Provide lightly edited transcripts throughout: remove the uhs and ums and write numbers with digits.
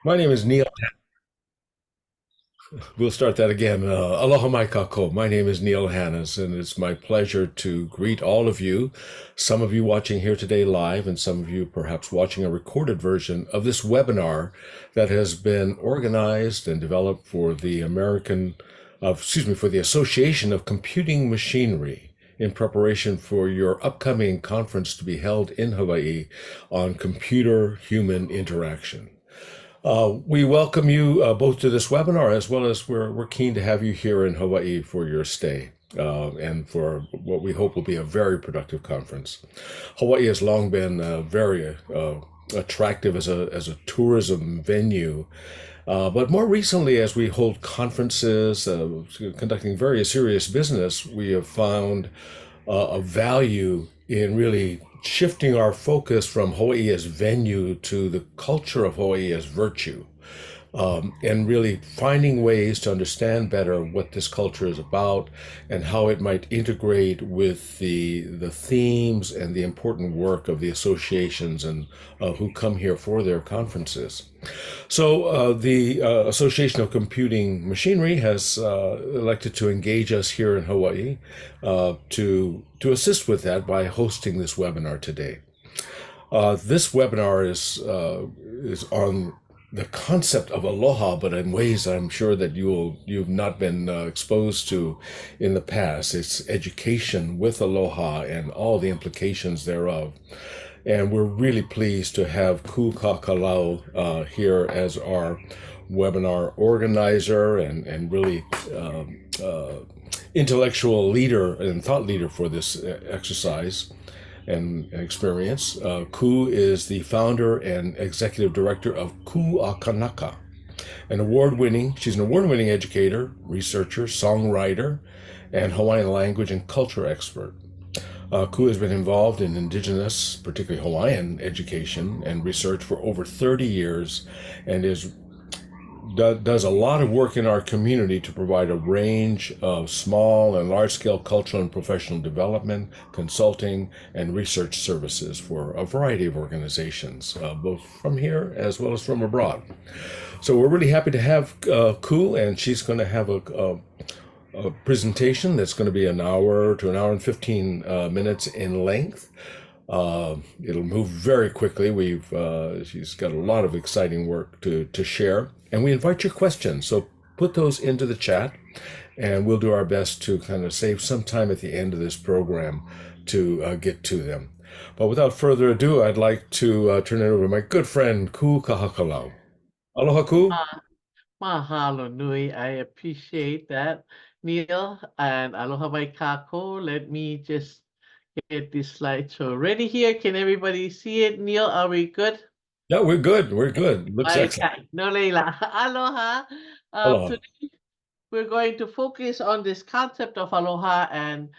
My name is Neil. We'll start that again. Aloha mai kako. My name is Neil Hannes, and it's my pleasure to greet all of you, some of you watching here today live, and some of you perhaps watching a recorded version of this webinar that has been organized and developed for the for the Association of Computing Machinery in preparation for your upcoming conference to be held in Hawaii on computer-human interaction. We welcome you both to this webinar as well as we're keen to have you here in Hawaii for your stay and for what we hope will be a very productive conference. Hawaii has long been very attractive as a tourism venue, but more recently, as we hold conferences, conducting very serious business, we have found a value in really shifting our focus from Hawaii as venue to the culture of Hawaii as virtue, and really finding ways to understand better what this culture is about and how it might integrate with the themes and the important work of the associations and who come here for their conferences. So the Association of Computing Machinery has elected to engage us here in Hawaii to assist with that by hosting this webinar today. This webinar is on the concept of aloha, but in ways I'm sure that you've not been exposed to in the past. It's education with aloha and all the implications thereof. And we're really pleased to have Kahakalau here as our webinar organizer and really intellectual leader and thought leader for this exercise and experience. Ku is the founder and executive director of Kanaka, she's an award-winning educator, researcher, songwriter, and Hawaiian language and culture expert. Ku has been involved in indigenous, particularly Hawaiian education and research for over 30 years and does a lot of work in our community to provide a range of small and large-scale cultural and professional development, consulting, and research services for a variety of organizations, both from here as well as from abroad. So we're really happy to have Ku, and she's going to have a presentation that's going to be an hour to an hour and 15 minutes in length. It'll move very quickly. She's got a lot of exciting work to share, and we invite your questions. So put those into the chat, and we'll do our best to kind of save some time at the end of this program to get to them. But without further ado, I'd like to turn it over to my good friend Ku Kahakalau. Aloha, Ku. Ah, Mahalo nui. I appreciate that, Neil. And aloha mai kako. Let me just get this slideshow ready here. Can everybody see it? Neil, are we good? Yeah, we're good. We're good. Looks excellent. Okay. No leila. Aloha. Aloha. Today we're going to focus on this concept of aloha and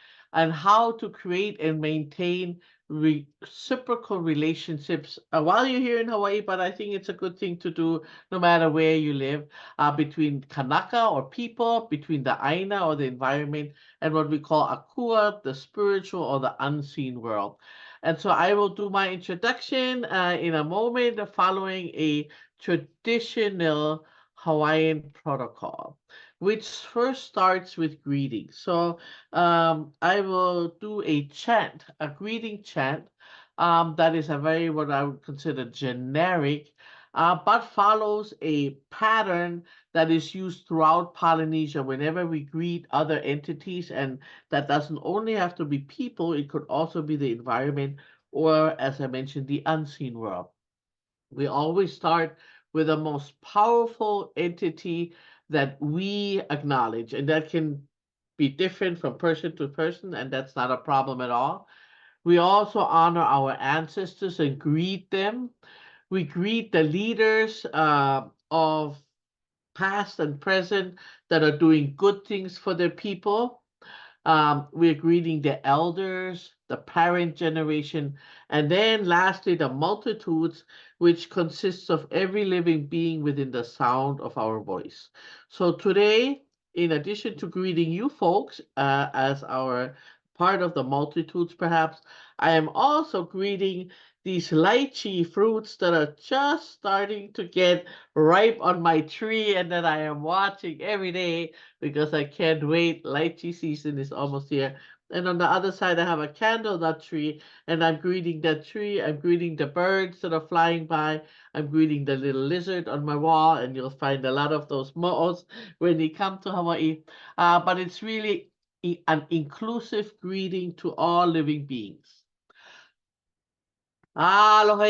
how to create and maintain reciprocal relationships while you're here in Hawaii, but I think it's a good thing to do no matter where you live, between Kanaka or people, between the Aina or the environment, and what we call Akua, the spiritual or the unseen world. And so I will do my introduction in a moment following a traditional Hawaiian protocol, which first starts with greetings. So I will do a chant, a greeting chant, that is a very what I would consider generic, but follows a pattern that is used throughout Polynesia whenever we greet other entities, and that doesn't only have to be people; it could also be the environment, or as I mentioned, the unseen world. We always start with the most powerful entity that we acknowledge, and that can be different from person to person, and that's not a problem at all. We also honor our ancestors and greet them. We greet the leaders of past and present that are doing good things for their people. We're greeting the elders, the parent generation, and then lastly, the multitudes, which consists of every living being within the sound of our voice. So today, in addition to greeting you folks as our part of the multitudes, perhaps, I am also greeting these lychee fruits that are just starting to get ripe on my tree and that I am watching every day because I can't wait. Lychee season is almost here. And on the other side, I have a candle nut tree, and I'm greeting that tree. I'm greeting the birds that are flying by. I'm greeting the little lizard on my wall, and you'll find a lot of those mo'os when you come to Hawaii. But it's really an inclusive greeting to all living beings. Aloha,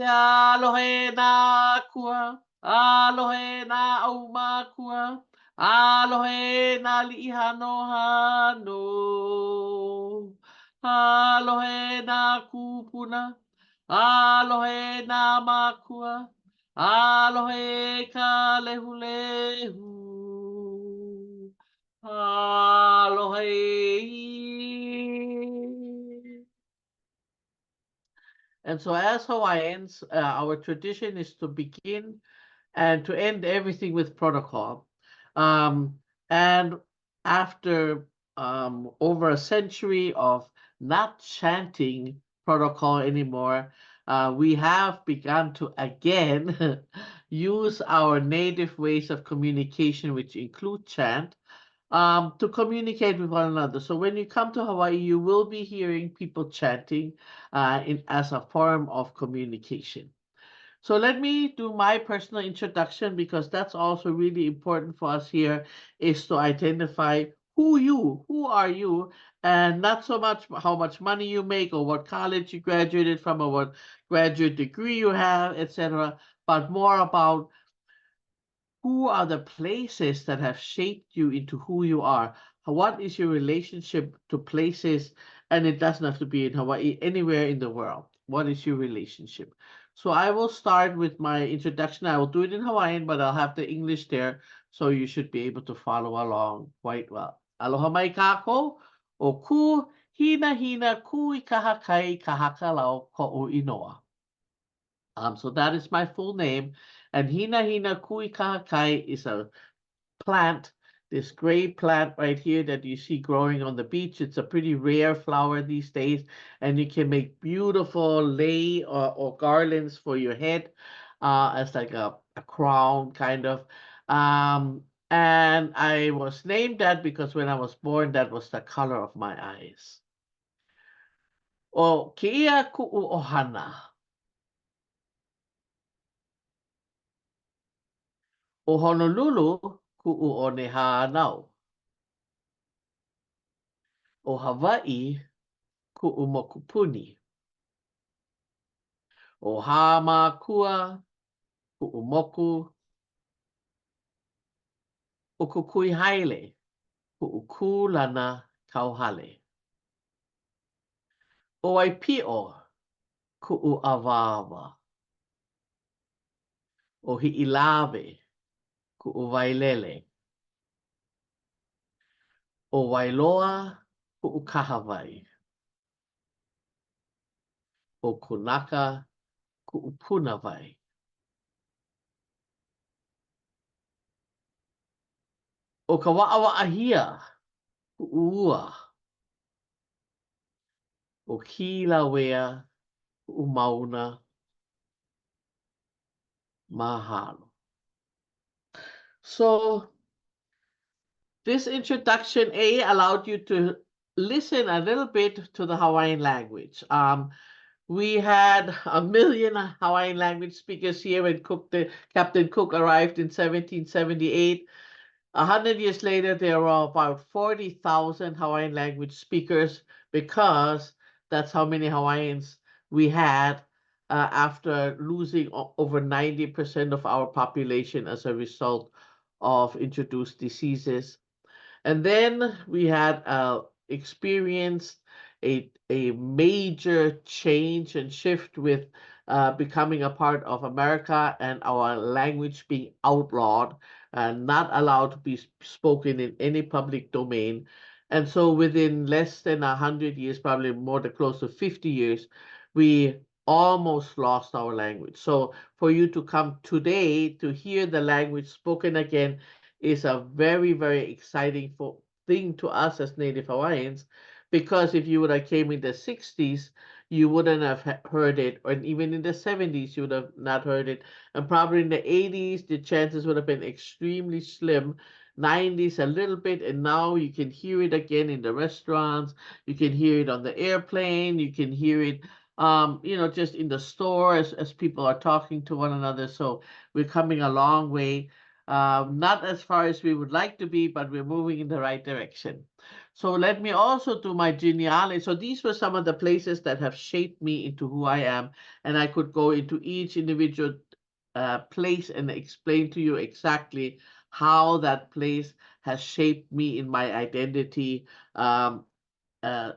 aloha na kua, aloha na aumakua, aloha na li'ihano hano, aloha na kupuna, aloha na makua, aloha ka lehulehu, aloha. And so, as Hawaiians, our tradition is to begin and to end everything with protocol. And after over a century of not chanting protocol anymore, we have begun to again use our native ways of communication, which include chant, to communicate with one another. So when you come to Hawaii, you will be hearing people chanting as a form of communication. So let me do my personal introduction because that's also really important for us here is to identify who are you, and not so much how much money you make or what college you graduated from or what graduate degree you have, etc., but more about who are the places that have shaped you into who you are? What is your relationship to places? And it doesn't have to be in Hawaii, anywhere in the world. What is your relationship? So I will start with my introduction. I will do it in Hawaiian, but I'll have the English there, so you should be able to follow along quite well. Aloha mai kako, o ku hina hina ku I kahakai kahakalau ko'u inoa. So that is my full name. And Hina Hina Kui Kahakai is a plant, this gray plant right here that you see growing on the beach. It's a pretty rare flower these days, and you can make beautiful lei or garlands for your head as like a crown kind of. And I was named that because when I was born, that was the color of my eyes. O Kia Ku'u Ohana. O Honolulu, ku'u o Nehanau. O Hawai'i, ku'u mokupuni. O Hamakua, ku'u moku. O Kukui Haile, ku'u kulana kauhale. O Aipi'o, ku'u awawa. O Hi'ilawe, ku'u wailele. O Wailoa, ku'u kahawai. O Kunaka, ku'u punawai. O Kawa'awa'ahia, ku'u ua. O Kilauea, ku'u mauna. Mahalo. So this introduction allowed you to listen a little bit to the Hawaiian language. We had a million Hawaiian language speakers here when Captain Cook arrived in 1778. 100 years later, there were about 40,000 Hawaiian language speakers because that's how many Hawaiians we had after losing over 90% of our population as a result of introduced diseases. And then we had experienced a major change and shift with becoming a part of America and our language being outlawed and not allowed to be spoken in any public domain. And so within less than 100 years, probably more than close to 50 years, we almost lost our language. So for you to come today to hear the language spoken again is a very, very exciting thing to us as Native Hawaiians, because if you would have came in the 60s, you wouldn't have heard it, or even in the 70s, you would have not heard it. And probably in the 80s, the chances would have been extremely slim. 90s, a little bit, and now you can hear it again in the restaurants. You can hear it on the airplane. You can hear it, just in the store as people are talking to one another. So we're coming a long way. Not as far as we would like to be, but we're moving in the right direction. So let me also do my genealogy. So these were some of the places that have shaped me into who I am, and I could go into each individual place and explain to you exactly how that place has shaped me in my identity. Yeah.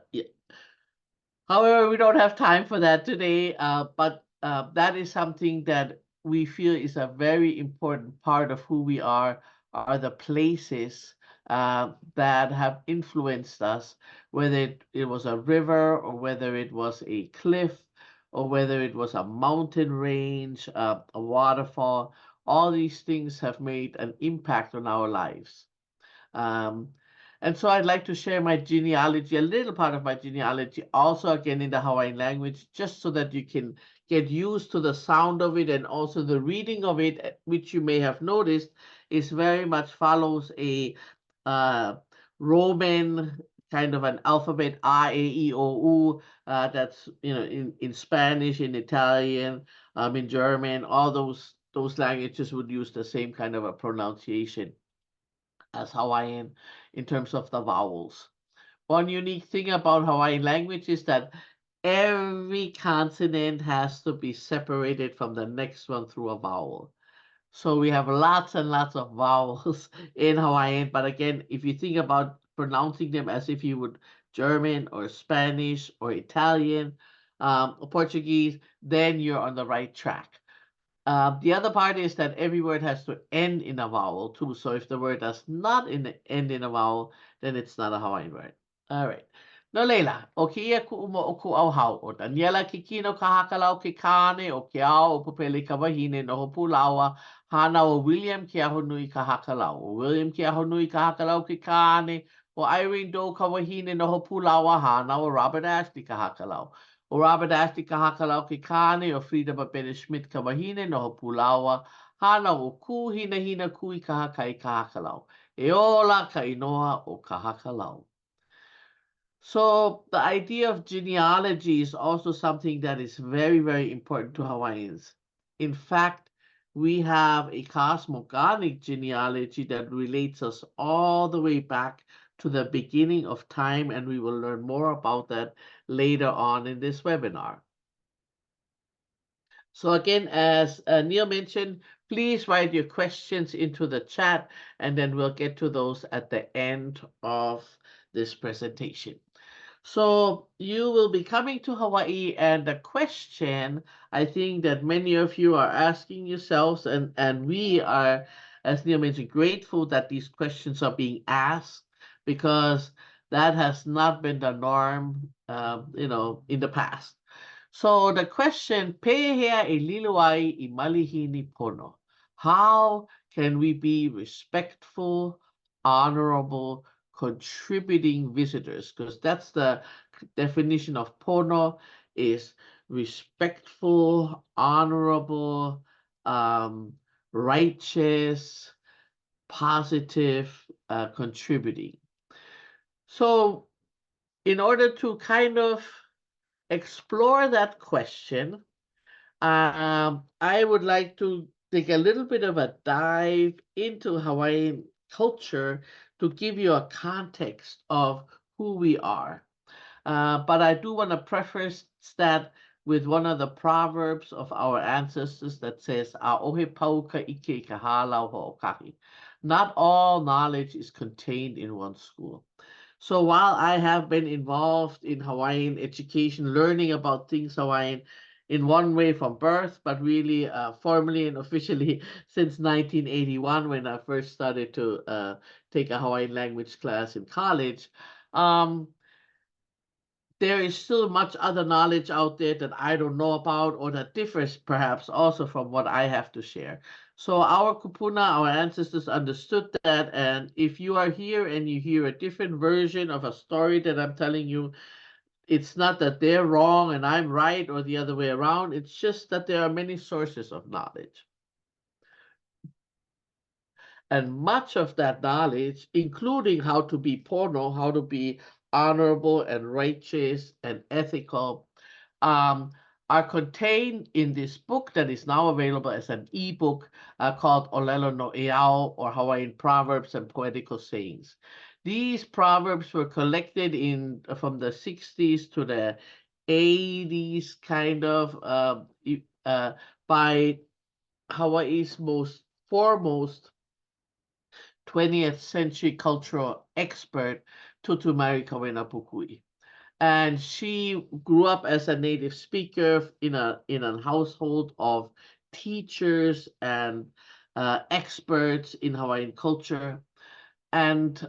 However, we don't have time for that today, but that is something that we feel is a very important part of who we are the places that have influenced us, whether it was a river or whether it was a cliff or whether it was a mountain range, a waterfall. All these things have made an impact on our lives. Um, and so I'd like to share my genealogy, a little part of my genealogy, also again in the Hawaiian language, just so that you can get used to the sound of it and also the reading of it, which you may have noticed is very much follows a uh, Roman kind of an alphabet, A, E, O, U. That's in Spanish, in Italian, in German, all those languages would use the same kind of a pronunciation as Hawaiian in terms of the vowels. One unique thing about Hawaiian language is that every consonant has to be separated from the next one through a vowel. So we have lots and lots of vowels in Hawaiian. But again, if you think about pronouncing them as if you would German or Spanish or Italian or Portuguese, then you're on the right track. The other part is that every word has to end in a vowel too. So if the word does not end in a vowel, then it's not a Hawaiian word. All right. No leila, o ke ia ku uma o ku au hau, o Daniela ke kino kahakalau ke kane, o ke ao o pupele ka wahine no ho pulawa, hana o William ke aho nui kahakalau, o William ke aho nui kahakalau ke kane, o Irene Doe ka wahine no ho pulawa, hana o Robert Ashley kahakalau. O Robert Ashley Kahakalau ke kane o Frida Babette Schmidt ka wahine no ho pulawa, hana o ku hina hina kui kahakai kahakalau. E ola ka inoa o kahakalau. So the idea of genealogy is also something that is very, very important to Hawaiians. In fact, we have a cosmogonic genealogy that relates us all the way back to the beginning of time, and we will learn more about that later on in this webinar. So again, as Neil mentioned, please write your questions into the chat, and then we'll get to those at the end of this presentation. So you will be coming to Hawaii, and the question I think that many of you are asking yourselves, and we are, as Neil mentioned, grateful that these questions are being asked, because that has not been the norm, in the past. So the question, pehea e liluai I malihini pono. How can we be respectful, honorable, contributing visitors? Because that's the definition of pono, is respectful, honorable, righteous, positive, contributing. So in order to kind of explore that question, I would like to take a little bit of a dive into Hawaiian culture to give you a context of who we are. But I do want to preface that with one of the proverbs of our ancestors that says, "A'ohe pauka ike kahalau ho'okaki." Not all knowledge is contained in one school. So while I have been involved in Hawaiian education, learning about things Hawaiian in one way from birth, but really formally and officially since 1981, when I first started to take a Hawaiian language class in college, there is still much other knowledge out there that I don't know about, or that differs perhaps also from what I have to share. So our kupuna, our ancestors understood that, and if you are here and you hear a different version of a story that I'm telling you, it's not that they're wrong and I'm right or the other way around. It's just that there are many sources of knowledge. And much of that knowledge, including how to be pono, how to be honorable and righteous and ethical, um, are contained in this book that is now available as an ebook called Olelo no Eao, or Hawaiian Proverbs and Poetical Sayings. These proverbs were collected from the 60s to the 80s, kind of, by Hawaii's most foremost 20th century cultural expert, Tutumari Kawenapukui. And she grew up as a native speaker in a household of teachers and experts in Hawaiian culture, and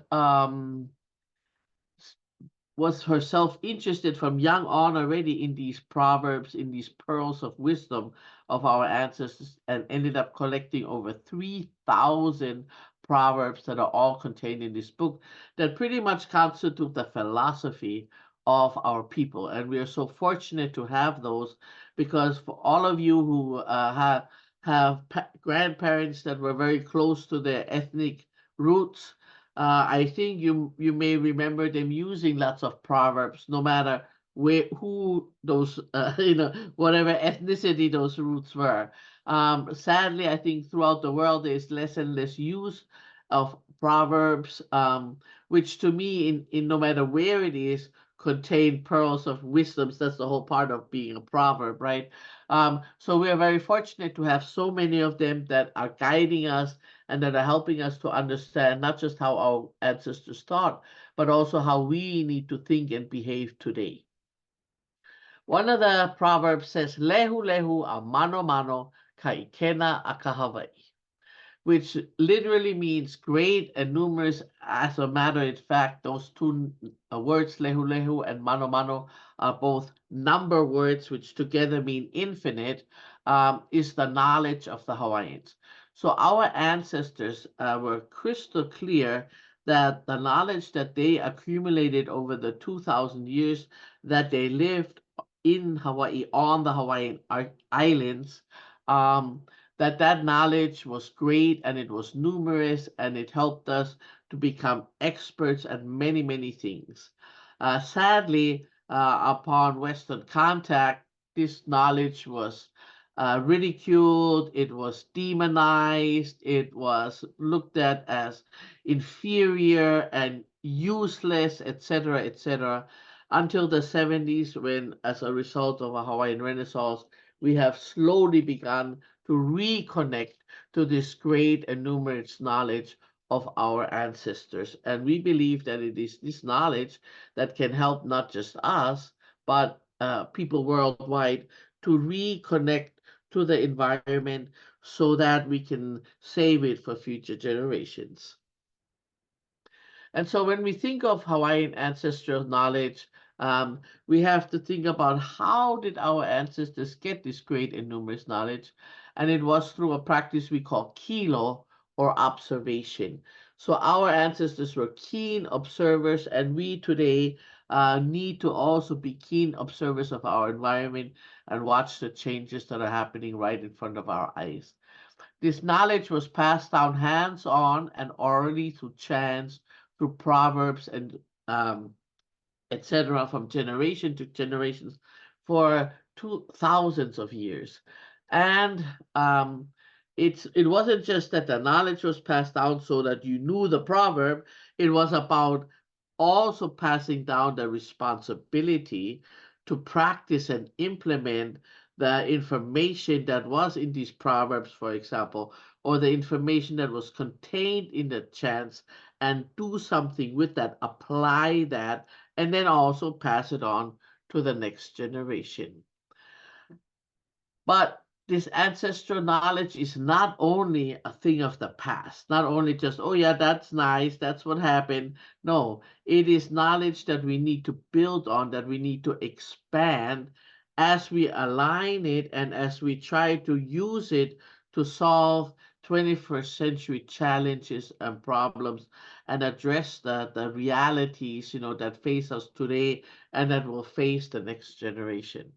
was herself interested from young on already in these proverbs, in these pearls of wisdom of our ancestors, and ended up collecting over 3,000 proverbs that are all contained in this book that pretty much constitute the philosophy of our people. And we are so fortunate to have those, because for all of you who have grandparents that were very close to their ethnic roots, I think you may remember them using lots of proverbs, no matter who those whatever ethnicity those roots were. Sadly, I think throughout the world there's less and less use of proverbs, which to me, in no matter where it is, contain pearls of wisdoms. That's the whole part of being a proverb, right? So we are very fortunate to have so many of them that are guiding us and that are helping us to understand not just how our ancestors thought, but also how we need to think and behave today. One of the proverbs says, Lehu lehu a mano mano ka ikena a ka Hawai'i, which literally means great and numerous. As a matter of fact, those two words, lehu lehu and mano mano, are both number words, which together mean infinite, is the knowledge of the Hawaiians. So our ancestors were crystal clear that the knowledge that they accumulated over the 2,000 years that they lived in Hawaii, on the Hawaiian Islands, um, that knowledge was great and it was numerous and it helped us to become experts at many, many things. Sadly, upon Western contact, this knowledge was ridiculed, it was demonized, it was looked at as inferior and useless, etc., etc., until the 70s, when, as a result of a Hawaiian Renaissance, we have slowly begun to reconnect to this great and numerous knowledge of our ancestors. And we believe that it is this knowledge that can help not just us, but people worldwide to reconnect to the environment so that we can save it for future generations. And so when we think of Hawaiian ancestral knowledge, we have to think about how did our ancestors get this great and numerous knowledge? And it was through a practice we call kilo, or observation. So our ancestors were keen observers, and we today need to also be keen observers of our environment and watch the changes that are happening right in front of our eyes. This knowledge was passed down hands-on and orally through chants, through proverbs, and etc., from generation to generations for thousands of years. And it wasn't just that the knowledge was passed down so that you knew the proverb. It was about also passing down the responsibility to practice and implement the information that was in these proverbs, for example, or the information that was contained in the chants, and do something with that, apply that, and then also pass it on to the next generation. But this ancestral knowledge is not only a thing of the past, not only just, oh yeah, that's nice, that's what happened. No, it is knowledge that we need to build on, that we need to expand as we align it and as we try to use it to solve 21st century challenges and problems and address the realities, that face us today and that will face the next generation.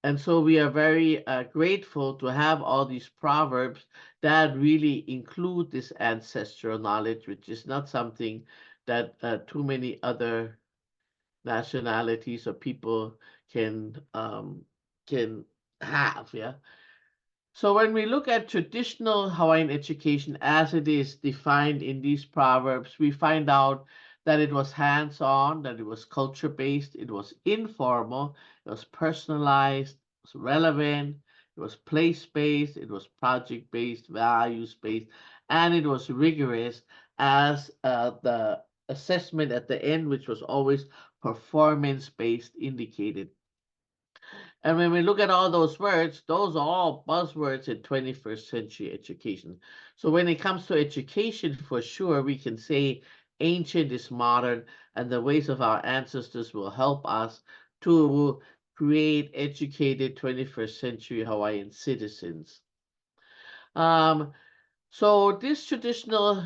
And so we are very grateful to have all these proverbs that really include this ancestral knowledge, which is not something that too many other nationalities or people can have. Yeah. So when we look at traditional Hawaiian education as it is defined in these proverbs, we find out that it was hands-on, that it was culture-based, it was informal, it was personalized, it was relevant, it was place-based, it was project-based, values-based, and it was rigorous as the assessment at the end, which was always performance-based, indicated. And when we look at all those words, those are all buzzwords in 21st century education. So when it comes to education, for sure, we can say ancient is modern, and the ways of our ancestors will help us to create educated 21st century Hawaiian citizens. Um, so this traditional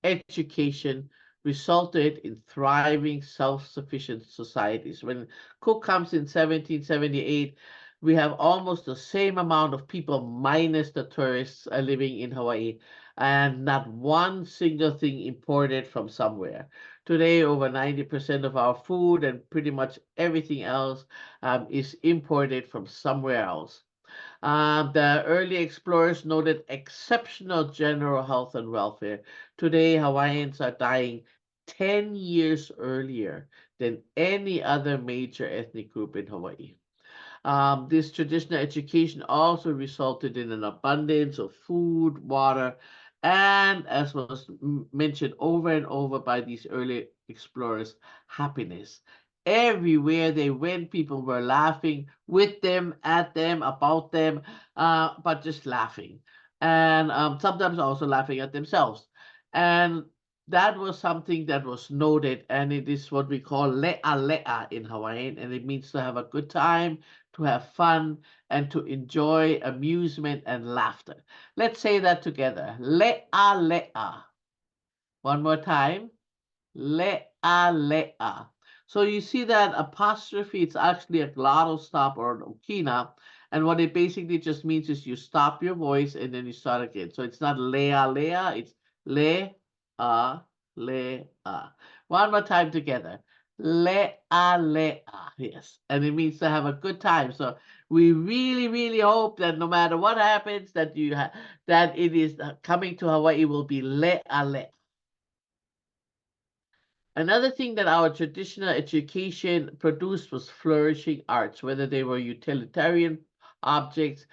education resulted in thriving, self-sufficient societies. When Cook comes in 1778, we have almost the same amount of people minus the tourists living in Hawaii, and not one single thing imported from somewhere. Today, over 90% of our food and pretty much everything else is imported from somewhere else. The early explorers noted exceptional general health and welfare. Today, Hawaiians are dying 10 years earlier than any other major ethnic group in Hawaii. This traditional education also resulted in an abundance of food, water, and, as was mentioned over and over by these early explorers, happiness. Everywhere they went, people were laughing with them, at them, about them, but just laughing. And sometimes also laughing at themselves. And that was something that was noted, and it is what we call le'a le'a in Hawaiian, and it means to have a good time, to have fun, and to enjoy amusement and laughter. Let's say that together. Le'a le'a. One more time. Le'a le'a. So you see that apostrophe, it's actually a glottal stop or an okina. And what it basically just means is you stop your voice and then you start again. So it's not le'a le'a, it's le'a le'a. One more time together. Le'a le'a. Yes. And it means to have a good time. So we really, really hope that no matter what happens, that that it is coming to Hawaii will be le'a le'a. Another thing that our traditional education produced was flourishing arts, whether they were utilitarian objects.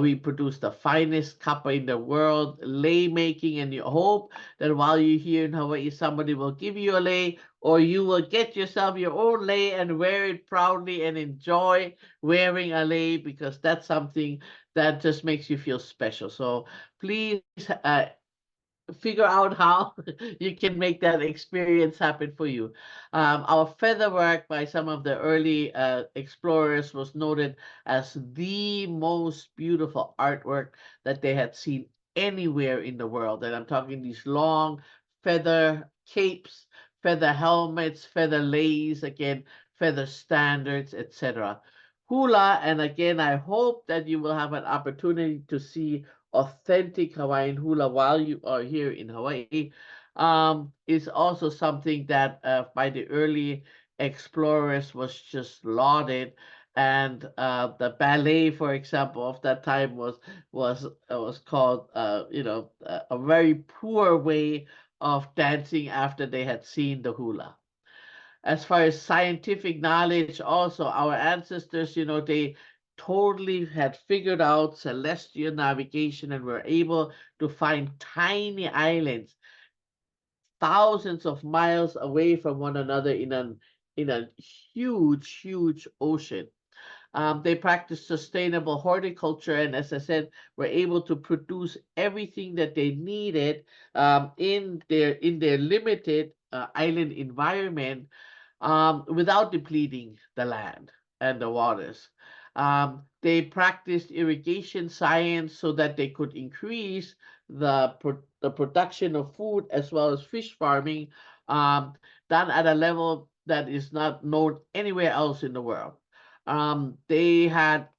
We produced the finest kapa in the world, lei making, and you hope that while you're here in Hawaii, somebody will give you a lei, or you will get yourself your own lei and wear it proudly and enjoy wearing a lei, because that's something that just makes you feel special. So please figure out how you can make that experience happen for you. Our feather work by some of the early explorers was noted as the most beautiful artwork that they had seen anywhere in the world. And I'm talking these long feather capes, feather helmets, feather leis, again, feather standards, etc. Hula, and again, I hope that you will have an opportunity to see authentic Hawaiian hula while you are here in Hawaii, is also something that by the early explorers was just lauded. And the ballet, for example, of that time was called, a very poor way of dancing after they had seen the hula. As far as scientific knowledge, also our ancestors, they totally had figured out celestial navigation and were able to find tiny islands thousands of miles away from one another in a huge ocean. They practiced sustainable horticulture, and as I said, were able to produce everything that they needed in their limited island environment, without depleting the land and the waters. They practiced irrigation science so that they could increase the production of food as well as fish farming, um, done at a level that is not known anywhere else in the world. They had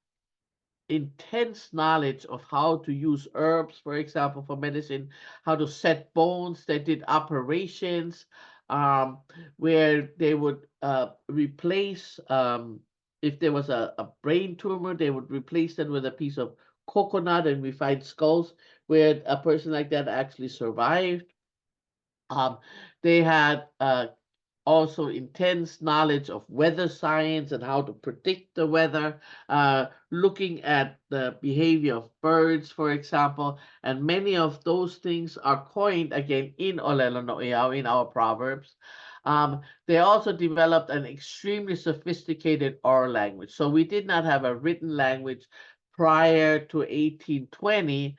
intense knowledge of how to use herbs, for example, for medicine, how to set bones. They did operations um, where they would replace, if there was a brain tumor, they would replace it with a piece of coconut, and we find skulls where a person like that actually survived. Um, they had also intense knowledge of weather science and how to predict the weather, looking at the behavior of birds, for example, and many of those things are coined again in Olelo No'eau, in our proverbs. They also developed an extremely sophisticated oral language. So we did not have a written language prior to 1820,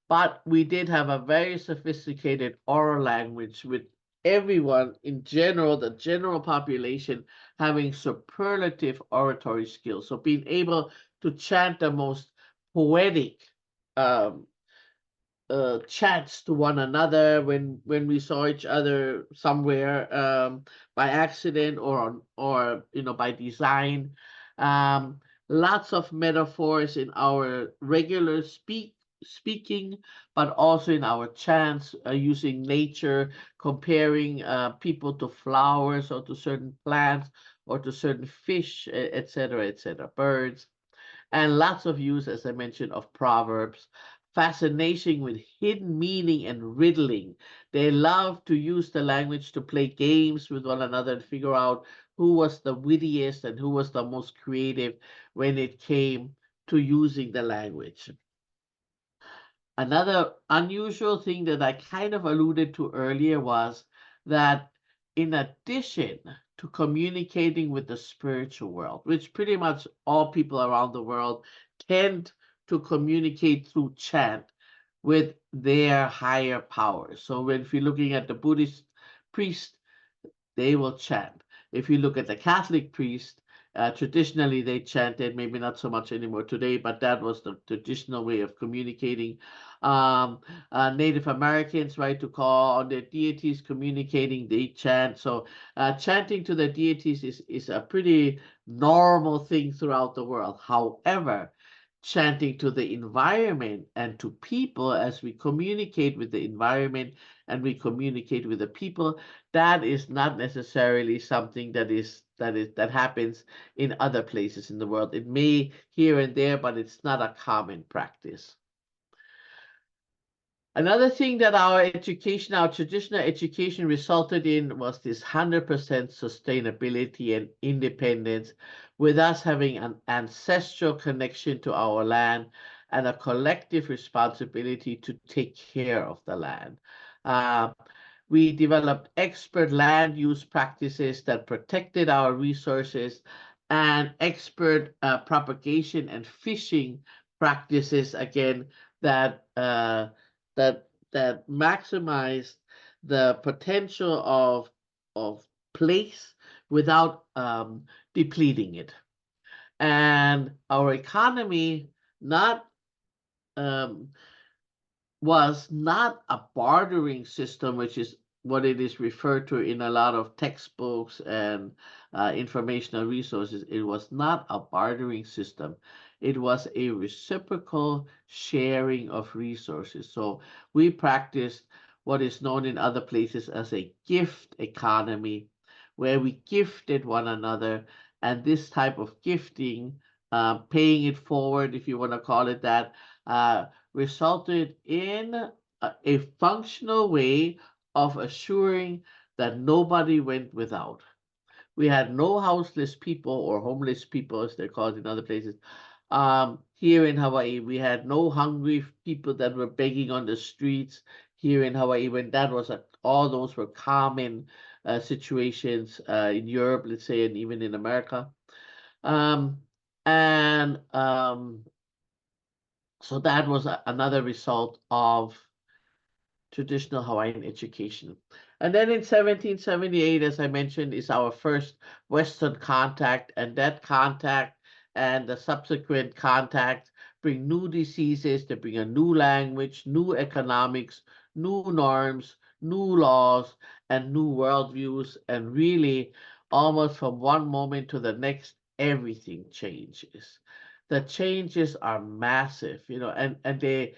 but we did have a very sophisticated oral language with everyone in general, the general population, having superlative oratory skills. So being able to chant the most poetic um, chants to one another when we saw each other somewhere by accident or by design. Um, Lots of metaphors in our regular speaking, but also in our chants, using nature, comparing people to flowers or to certain plants or to certain fish, etc., birds, and lots of use, as I mentioned, of proverbs. Fascination with hidden meaning and riddling. They love to use the language to play games with one another and figure out who was the wittiest and who was the most creative when it came to using the language. Another unusual thing that I kind of alluded to earlier was that in addition to communicating with the spiritual world, which pretty much all people around the world tend to communicate through chant with their higher powers. So when if you're looking at the Buddhist priest, they will chant. If you look at the Catholic priest, traditionally they chanted, maybe not so much anymore today, but that was the traditional way of communicating. Um, Native Americans, right, to call on their deities, communicating, they chant. So chanting to the deities is a pretty normal thing throughout the world. However, chanting to the environment and to people as we communicate with the environment and we communicate with the people, that is not necessarily something that happens in other places in the world. It may here and there, but it's not a common practice. Another thing that our education, our traditional education resulted in was this 100% sustainability and independence, with us having an ancestral connection to our land and a collective responsibility to take care of the land. Uh, we developed expert land use practices that protected our resources and expert propagation and fishing practices, again, that that maximize the potential of place without depleting it. And our economy not um, was not a bartering system, which is what it is referred to in a lot of textbooks and informational resources. It was not a bartering system. It was a reciprocal sharing of resources. So we practiced what is known in other places as a gift economy, where we gifted one another. And this type of gifting, paying it forward, if you want to call it that, resulted in a functional way of assuring that nobody went without. We had no houseless people or homeless people, as they're called in other places. Here in Hawaii, we had no hungry people that were begging on the streets here in Hawaii, when that was all those were common situations in Europe, let's say, and even in America. Um, and So that was another result of traditional Hawaiian education. And then in 1778, as I mentioned, is our first Western contact, and that contact and the subsequent contact bring new diseases, they bring a new language, new economics, new norms, new laws, and new worldviews. And really, almost from one moment to the next, everything changes. The changes are massive, and they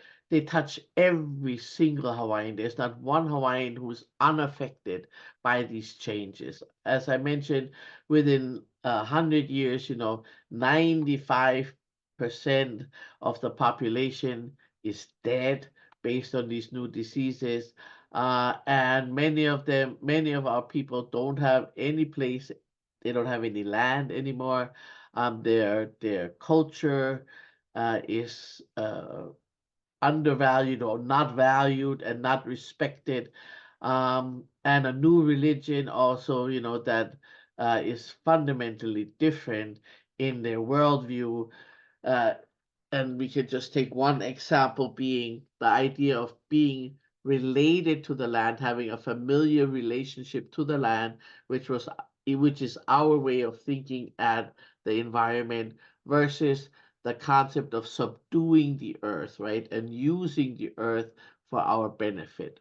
touch every single Hawaiian. There's not one Hawaiian who's unaffected by these changes. As I mentioned, within 100 years, 95% of the population is dead based on these new diseases. And many of our people don't have any place, they don't have any land anymore. Their culture is undervalued or not valued and not respected. And a new religion also, that is fundamentally different in their worldview. Uh, and we could just take one example being the idea of being related to the land, having a familiar relationship to the land, which is our way of thinking at the environment versus the concept of subduing the earth, right? And using the earth for our benefit.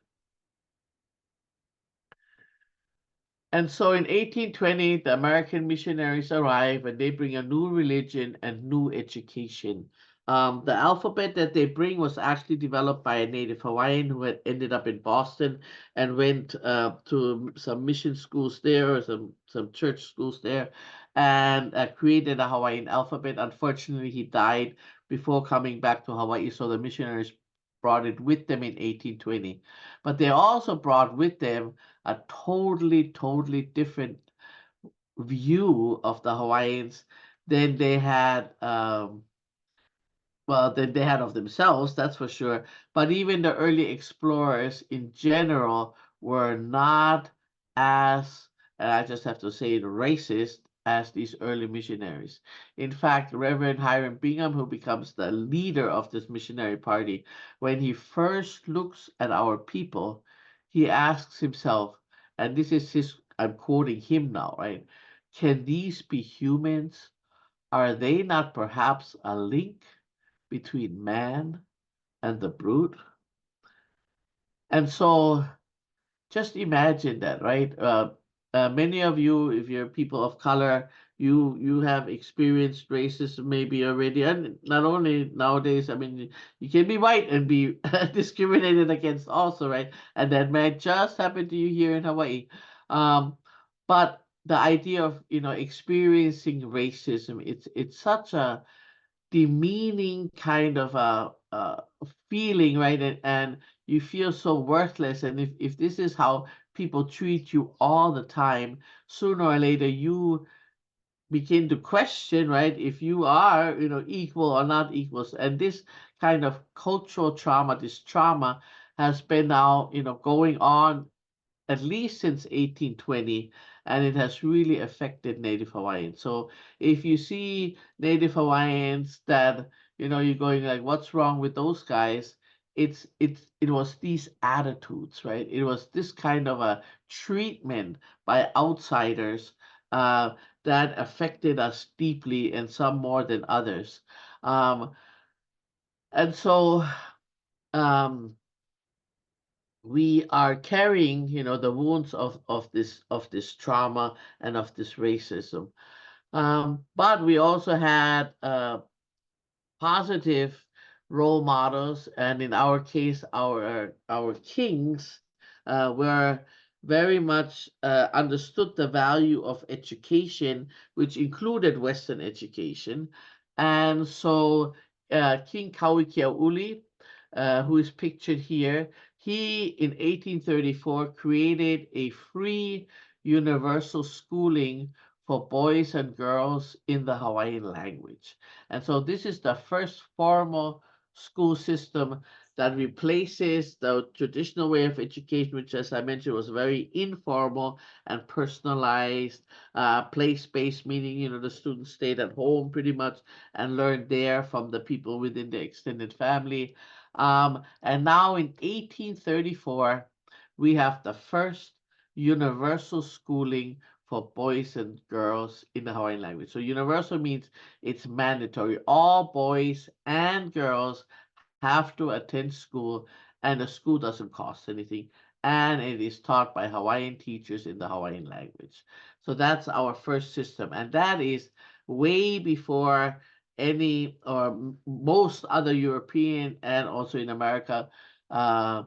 And so in 1820, the American missionaries arrive and they bring a new religion and new education. The alphabet that they bring was actually developed by a native Hawaiian who had ended up in Boston and went to some mission schools there, or some church schools there, and created a Hawaiian alphabet. Unfortunately, he died before coming back to Hawaii, so the missionaries brought it with them in 1820. But they also brought with them a totally different view of the Hawaiians than they had than they had of themselves, that's for sure. But even the early explorers in general were not as, and I just have to say it, racist as these early missionaries. In fact, Reverend Hiram Bingham, who becomes the leader of this missionary party, when he first looks at our people, he asks himself, and this is his, I'm quoting him now, right? Can these be humans? Are they not perhaps a link between man and the brute? And so just imagine that, right? Many of you, if you're people of color, you have experienced racism maybe already, and not only nowadays. I mean, you can be white and be discriminated against also, right? And that might just happen to you here in Hawaii. Um, but the idea of experiencing racism, it's such a demeaning kind of a feeling, right? And you feel so worthless. And if this is how people treat you all the time, sooner or later you begin to question, right, if you are, equal or not equals. And this kind of cultural trauma, this trauma has been now, going on at least since 1820, and it has really affected Native Hawaiians. So if you see Native Hawaiians that, you're going like, what's wrong with those guys? It was these attitudes, right? It was this kind of a treatment by outsiders uh, that affected us deeply, and some more than others. Um, and so um, we are carrying, the wounds of this trauma and of this racism. But we also had positive role models, and in our case, our kings were very much understood the value of education, which included Western education. And so King Kauikeaouli, who is pictured here, he in 1834 created a free universal schooling for boys and girls in the Hawaiian language. And so this is the first formal school system that replaces the traditional way of education, which, as I mentioned, was very informal and personalized, place-based, meaning, the students stayed at home pretty much and learned there from the people within the extended family. And now in 1834, we have the first universal schooling for boys and girls in the Hawaiian language. So universal means it's mandatory. All boys and girls have to attend school, and the school doesn't cost anything. And it is taught by Hawaiian teachers in the Hawaiian language. So that's our first system. And that is way before any or most other European and also in America uh,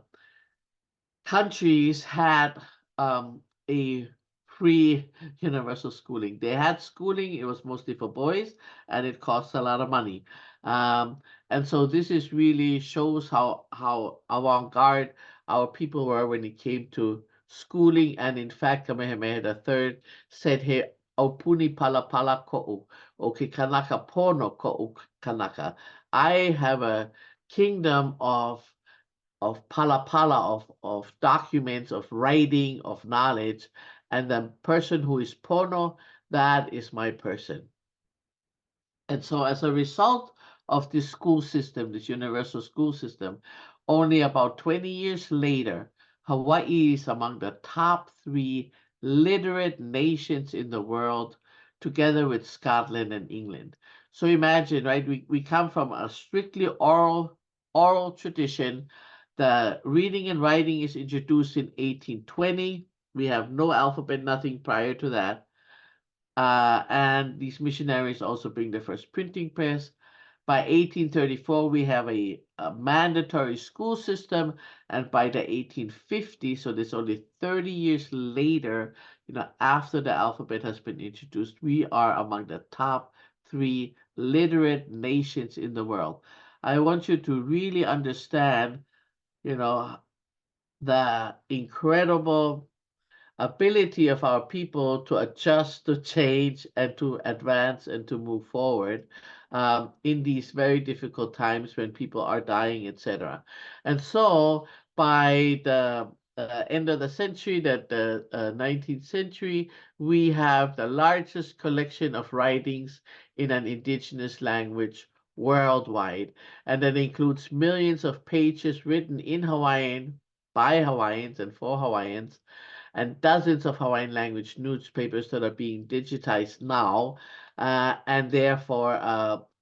countries had a free universal schooling. They had schooling, it was mostly for boys, and it costs a lot of money. Um, and so this is really shows how avant-garde our people were when it came to schooling. And in fact, Kamehameha III said here, Aupuni pala pala ko'u, o ke kanaka pono ko'u kanaka. I have a kingdom of pala pala, of documents, of writing, of knowledge, and the person who is pono, that is my person. And so as a result of this school system, this universal school system, only about 20 years later, Hawaii is among the top 3 literate nations in the world, together with Scotland and England. So imagine, right? We come from a strictly oral tradition. The reading and writing is introduced in 1820. We have no alphabet, nothing prior to that. And these missionaries also bring the first printing press. By 1834, we have a mandatory school system, and by the 1850s, so this only 30 years later, after the alphabet has been introduced, we are among the top 3 literate nations in the world. I want you to really understand, you know, the incredible ability of our people to adjust, to change, and to advance and to move forward in these very difficult times when people are dying, etc. And so by the end of the century, the 19th century, we have the largest collection of writings in an indigenous language worldwide. And that includes millions of pages written in Hawaiian by Hawaiians and for Hawaiians, and dozens of Hawaiian language newspapers that are being digitized now, and therefore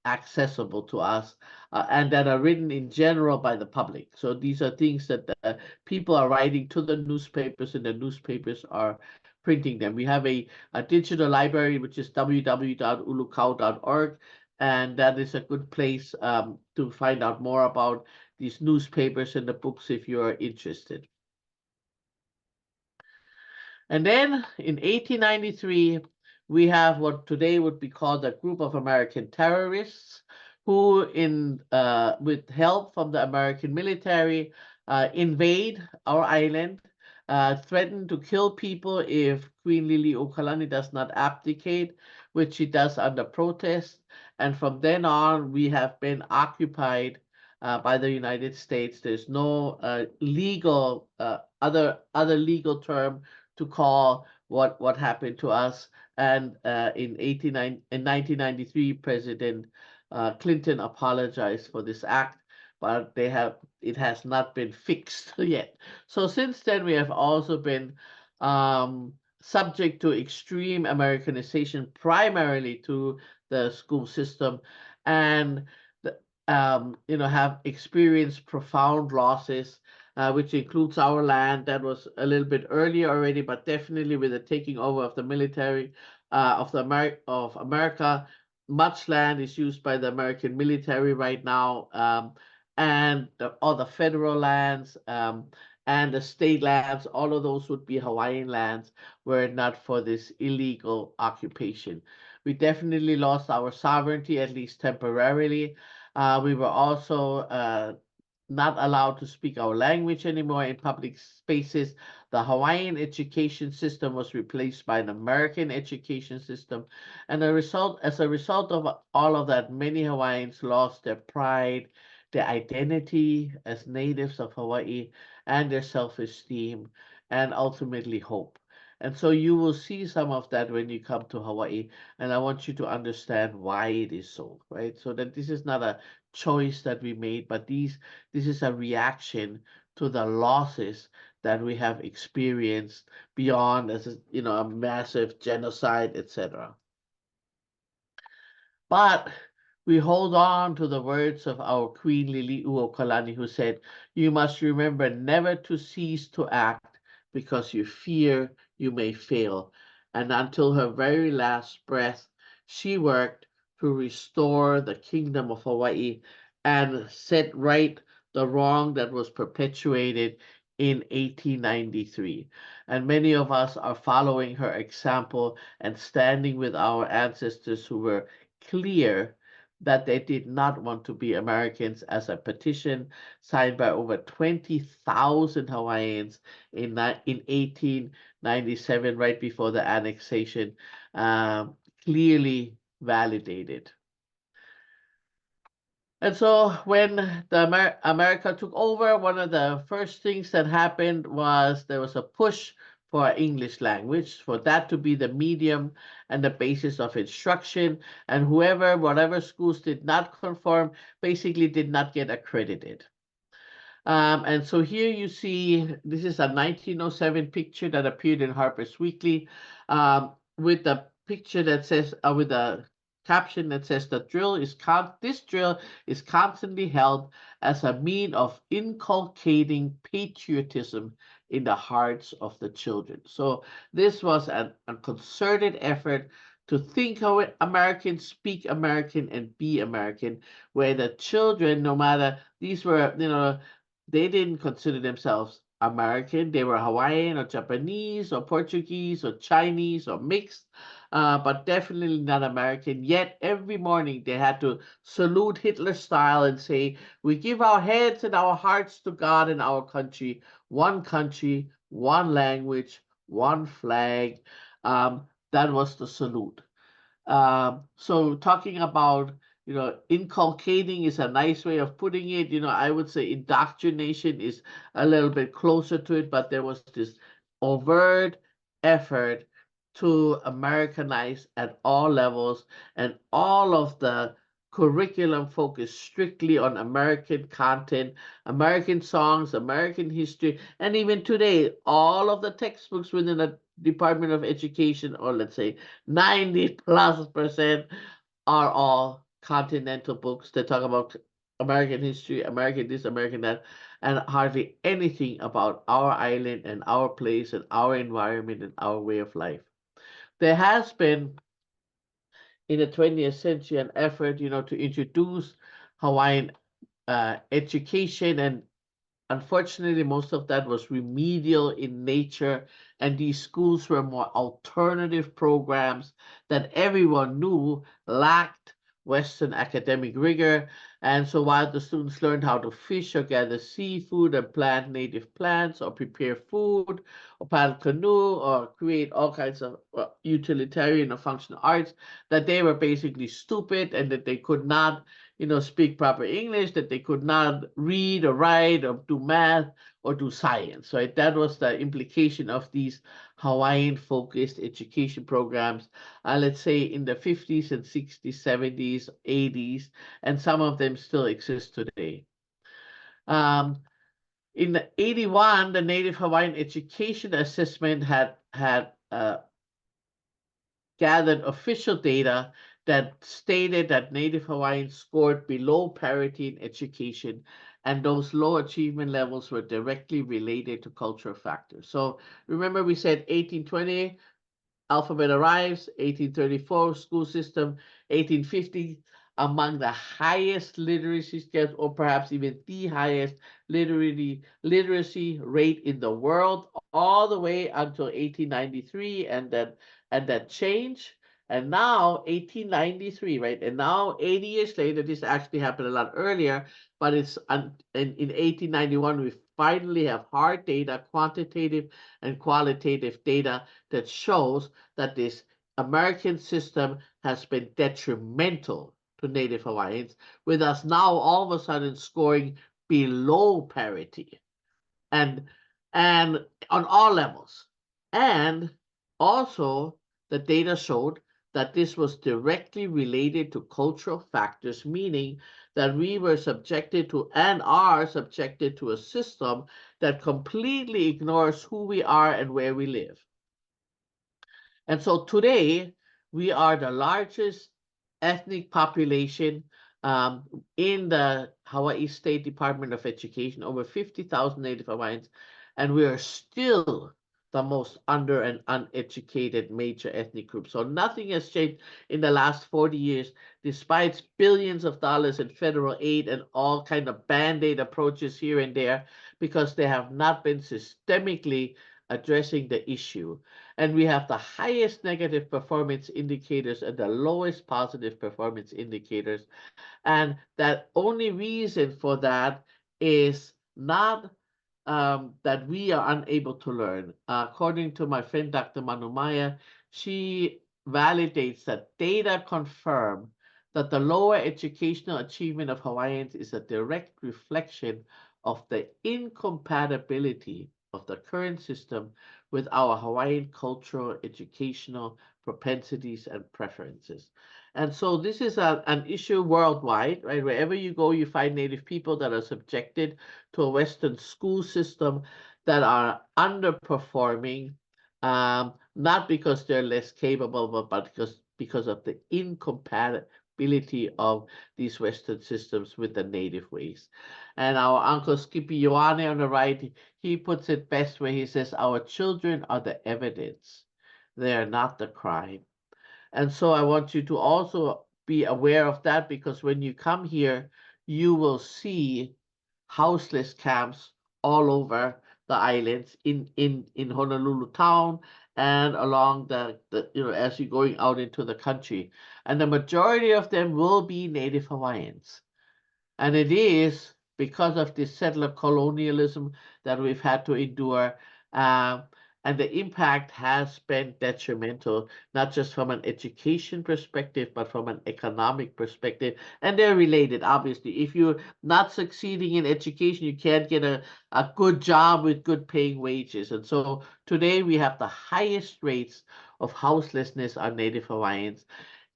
accessible to us, and that are written in general by the public. So these are things that people are writing to the newspapers, and the newspapers are printing them. We have a digital library, which is www.ulukau.org, and that is a good place to find out more about these newspapers and the books if you are interested. And then in 1893, we have what today would be called a group of American terrorists who, with help from the American military, invade our island, threaten to kill people if Queen Liliuokalani does not abdicate, which she does under protest. And from then on, we have been occupied by the United States. There's no legal other legal term to call what happened to us. And in 1993, President Clinton apologized for this act, but it has not been fixed yet. So since then, we have also been subject to extreme Americanization, primarily to the school system, and have experienced profound losses, which includes our land. That was a little bit earlier already, but definitely with the taking over of the military of America, much land is used by the American military right now, and all the federal lands and the state lands, all of those would be Hawaiian lands were it not for this illegal occupation. We definitely lost our sovereignty, at least temporarily. We were also not allowed to speak our language anymore in public spaces. The Hawaiian education system was replaced by an American education system. And as a result of all of that, many Hawaiians lost their pride, their identity as natives of Hawaii, and their self-esteem, and ultimately hope. And so you will see some of that when you come to Hawaii, and I want you to understand why it is so, right? So that this is not a choice that we made, but this is a reaction to the losses that we have experienced beyond as a massive genocide, etc. But we hold on to the words of our Queen Liliuokalani, who said, "You must remember never to cease to act because you fear you may fail." And until her very last breath, she worked to restore the kingdom of Hawaii and set right the wrong that was perpetuated in 1893. And many of us are following her example and standing with our ancestors who were clear that they did not want to be Americans, as a petition signed by over 20,000 Hawaiians in 1897, right before the annexation, clearly validated. And so when the America took over, one of the first things that happened was there was a push for English language, for that to be the medium and the basis of instruction. And whatever schools did not conform, basically did not get accredited. And so here you see, this is a 1907 picture that appeared in Harper's Weekly, with the picture that says, with the caption that says, this drill is constantly held as a mean of inculcating patriotism in the hearts of the children. So this was a concerted effort to think how American, speak American, and be American, where the children, no matter, these were, they didn't consider themselves American. They were Hawaiian or Japanese or Portuguese or Chinese or mixed, but definitely not American. Yet every morning they had to salute Hitler style and say, "We give our heads and our hearts to God and our country, one language, one flag." That was the salute. So talking about, inculcating is a nice way of putting it. I would say indoctrination is a little bit closer to it, but there was this overt effort to Americanize at all levels, and all of the curriculum focused strictly on American content, American songs, American history, and even today, all of the textbooks within the Department of Education, or let's say 90+% are all continental books that talk about American history, American this, American that, and hardly anything about our island and our place and our environment and our way of life. There has been in the 20th century an effort, to introduce Hawaiian education, and unfortunately, most of that was remedial in nature, and these schools were more alternative programs that everyone knew lacked Western academic rigor. And so while the students learned how to fish or gather seafood and plant native plants or prepare food or paddle canoe or create all kinds of utilitarian or functional arts, that they were basically stupid and that they could not speak proper English, that they could not read or write or do math or do science, right? That was the implication of these Hawaiian-focused education programs, let's say in the 50s and 60s, 70s, 80s, and some of them still exist today. In 81, the Native Hawaiian Education Assessment had gathered official data that stated that Native Hawaiians scored below parity in education, and those low achievement levels were directly related to cultural factors. So remember, we said 1820, alphabet arrives, 1834, school system, 1850, among the highest literacy scales, or perhaps even the highest literacy rate in the world, all the way until 1893, and that change. And now 1893, right? And now 80 years later, this actually happened a lot earlier, but it's in 1891, we finally have hard data, quantitative and qualitative data that shows that this American system has been detrimental to Native Hawaiians, with us now all of a sudden scoring below parity and on all levels. And also the data showed that this was directly related to cultural factors, meaning that we were subjected to and are subjected to a system that completely ignores who we are and where we live. And so today, we are the largest ethnic population in the Hawaii State Department of Education, over 50,000 Native Hawaiians, and we are still the most under and uneducated major ethnic group. So nothing has changed in the last 40 years, despite billions of dollars in federal aid and all kind of band-aid approaches here and there, because they have not been systemically addressing the issue. And we have the highest negative performance indicators and the lowest positive performance indicators. And that only reason for that is not that we are unable to learn. According to my friend Dr. Manumaya, she validates that data confirm that the lower educational achievement of Hawaiians is a direct reflection of the incompatibility of the current system with our Hawaiian cultural, educational propensities and preferences. And so this is an issue worldwide, right? Wherever you go, you find Native people that are subjected to a Western school system that are underperforming, not because they're less capable, but because of the incompatibility of these Western systems with the Native ways. And our Uncle Skippy Ioane on the right, he puts it best where he says, our children are the evidence. They are not the crime. And so I want you to also be aware of that, because when you come here, you will see houseless camps all over the islands in Honolulu town and along the as you're going out into the country. And the majority of them will be Native Hawaiians. And it is because of this settler colonialism that we've had to endure. Uh, and the impact has been detrimental, not just from an education perspective, but from an economic perspective. And they're related, obviously. If you're not succeeding in education, you can't get a good job with good paying wages. And so today we have the highest rates of houselessness on Native Hawaiians.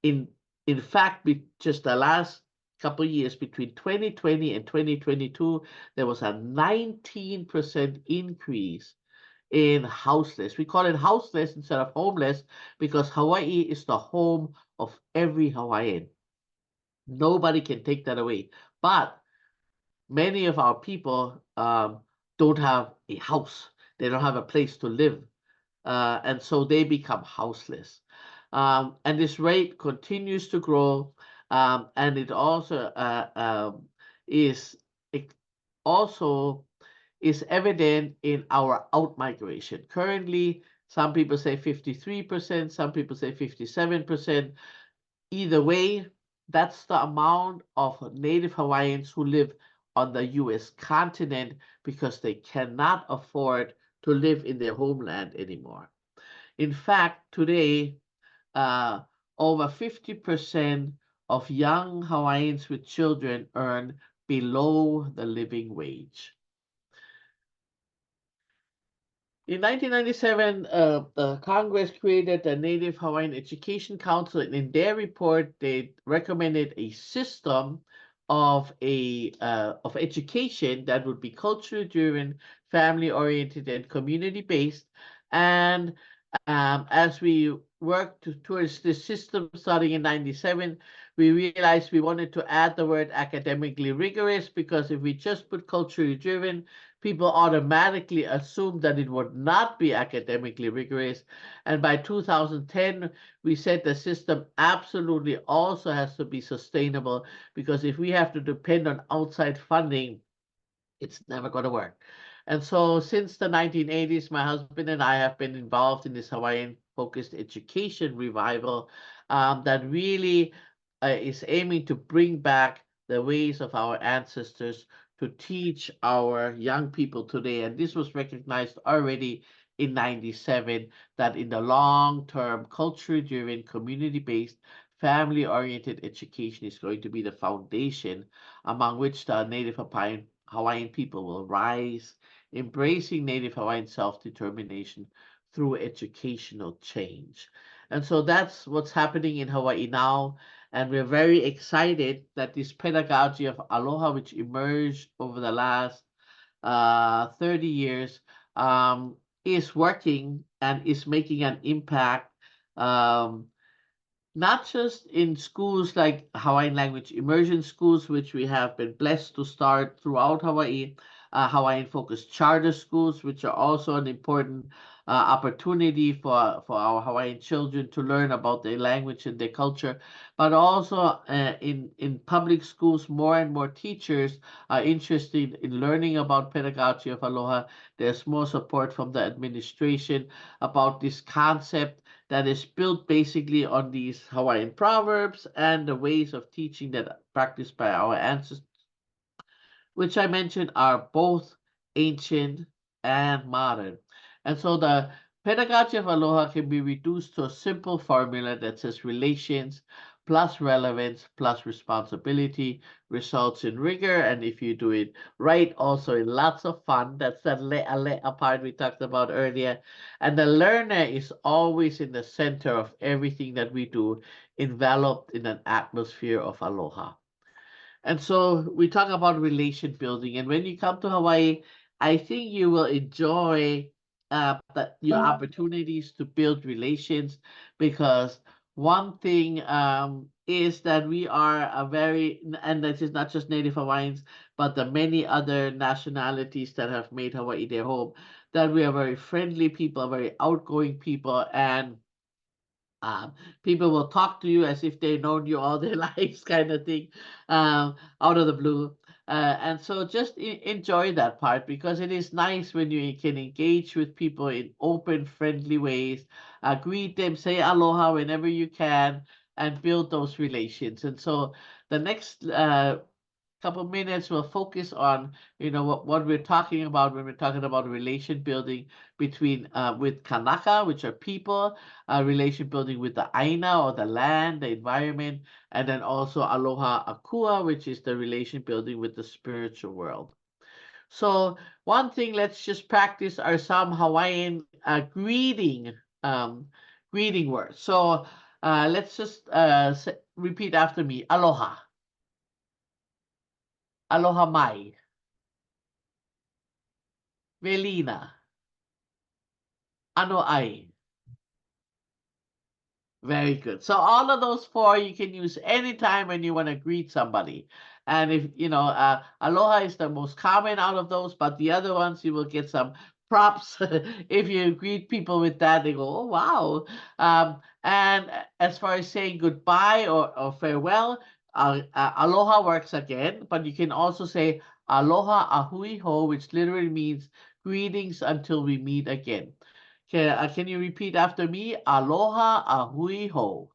In in fact, just the last couple of years, between 2020 and 2022, there was a 19% increase in houseless. We call it houseless instead of homeless because Hawaii is the home of every Hawaiian. Nobody can take that away. But many of our people don't have a house. They don't have a place to live. And so they become houseless. And this rate continues to grow, and it also is it also is evident in our outmigration. Currently, some people say 53%, some people say 57%. Either way, that's the amount of Native Hawaiians who live on the US continent because they cannot afford to live in their homeland anymore. In fact, today, uh, over 50% of young Hawaiians with children earn below the living wage. In 1997, the Congress created the Native Hawaiian Education Council, and in their report, they recommended a system of education that would be culture-driven, family-oriented, and community-based. And as we worked towards this system starting in 97, we realized we wanted to add the word academically rigorous, because if we just put culturally driven, people automatically assumed that it would not be academically rigorous. And by 2010, we said the system absolutely also has to be sustainable, because if we have to depend on outside funding, it's never going to work. And so since the 1980s, my husband and I have been involved in this Hawaiian-focused education revival that really is aiming to bring back the ways of our ancestors to teach our young people today. And this was recognized already in 97, that in the long term, culture-driven, community-based, family-oriented education is going to be the foundation among which the Native Hawaiian people will rise, embracing Native Hawaiian self-determination through educational change. And so that's what's happening in Hawaii now. And we're very excited that this pedagogy of Aloha, which emerged over the last 30 years, is working and is making an impact, um, not just in schools like Hawaiian language immersion schools, which we have been blessed to start throughout Hawaii, Hawaiian focused charter schools, which are also an important opportunity for our Hawaiian children to learn about their language and their culture, but also in public schools, more and more teachers are interested in learning about pedagogy of Aloha. There's more support from the administration about this concept that is built basically on these Hawaiian proverbs and the ways of teaching that are practiced by our ancestors, which I mentioned are both ancient and modern. And so the pedagogy of Aloha can be reduced to a simple formula that says relations plus relevance plus responsibility results in rigor. And if you do it right, also in lots of fun. That's that le'a part we talked about earlier. And the learner is always in the center of everything that we do, enveloped in an atmosphere of Aloha. And so we talk about relation building. And when you come to Hawaii, I think you will enjoy your opportunities to build relations, because one thing is that we are a very, and this is not just Native Hawaiians, but the many other nationalities that have made Hawaii their home, that we are very friendly people, very outgoing people, and um, people will talk to you as if they've known you all their lives, kind of thing, out of the blue. And so just enjoy that part, because it is nice when you can engage with people in open, friendly ways, greet them, say aloha whenever you can, and build those relations. And so the next couple minutes we'll focus on what we're talking about when we're talking about relation building between with kanaka, which are people, relation building with the aina, or the land, the environment, and then also aloha akua, which is the relation building with the spiritual world. So one thing, let's just practice are some Hawaiian um, greeting words. So let's just repeat after me: aloha, aloha mai, velina, ano ai. Very good. So all of those four you can use anytime when you want to greet somebody. And if aloha is the most common out of those, but the other ones you will get some props if you greet people with that. They go, oh wow. And as far as saying goodbye or farewell, aloha works again, but you can also say aloha ahui ho, which literally means greetings until we meet again. Can you repeat after me? Aloha ahui ho.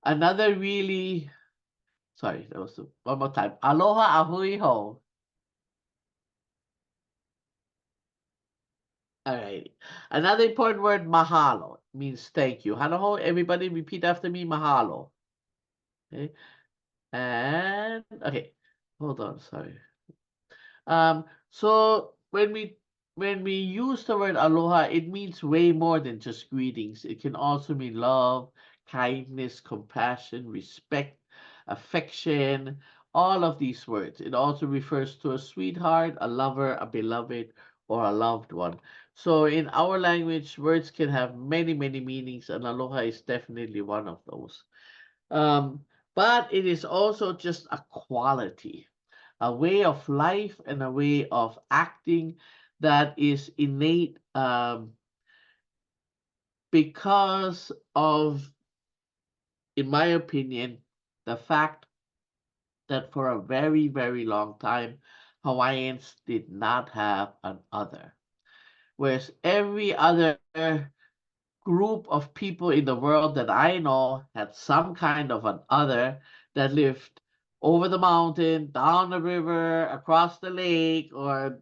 Another really, sorry, that was one more time. Aloha ahui ho. All right. Another important word, mahalo, means thank you. Hanaho, everybody repeat after me, mahalo. Okay. And, okay, hold on, sorry. So when we use the word aloha, it means way more than just greetings. It can also mean love, kindness, compassion, respect, affection, all of these words. It also refers to a sweetheart, a lover, a beloved, or a loved one. So in our language, words can have many, many meanings, and aloha is definitely one of those. Um, but it is also just a quality, a way of life, and a way of acting that is innate, because of, in my opinion, the fact that for a very, very long time, Hawaiians did not have an other. Whereas every other group of people in the world that I know had some kind of an other that lived over the mountain, down the river, across the lake, or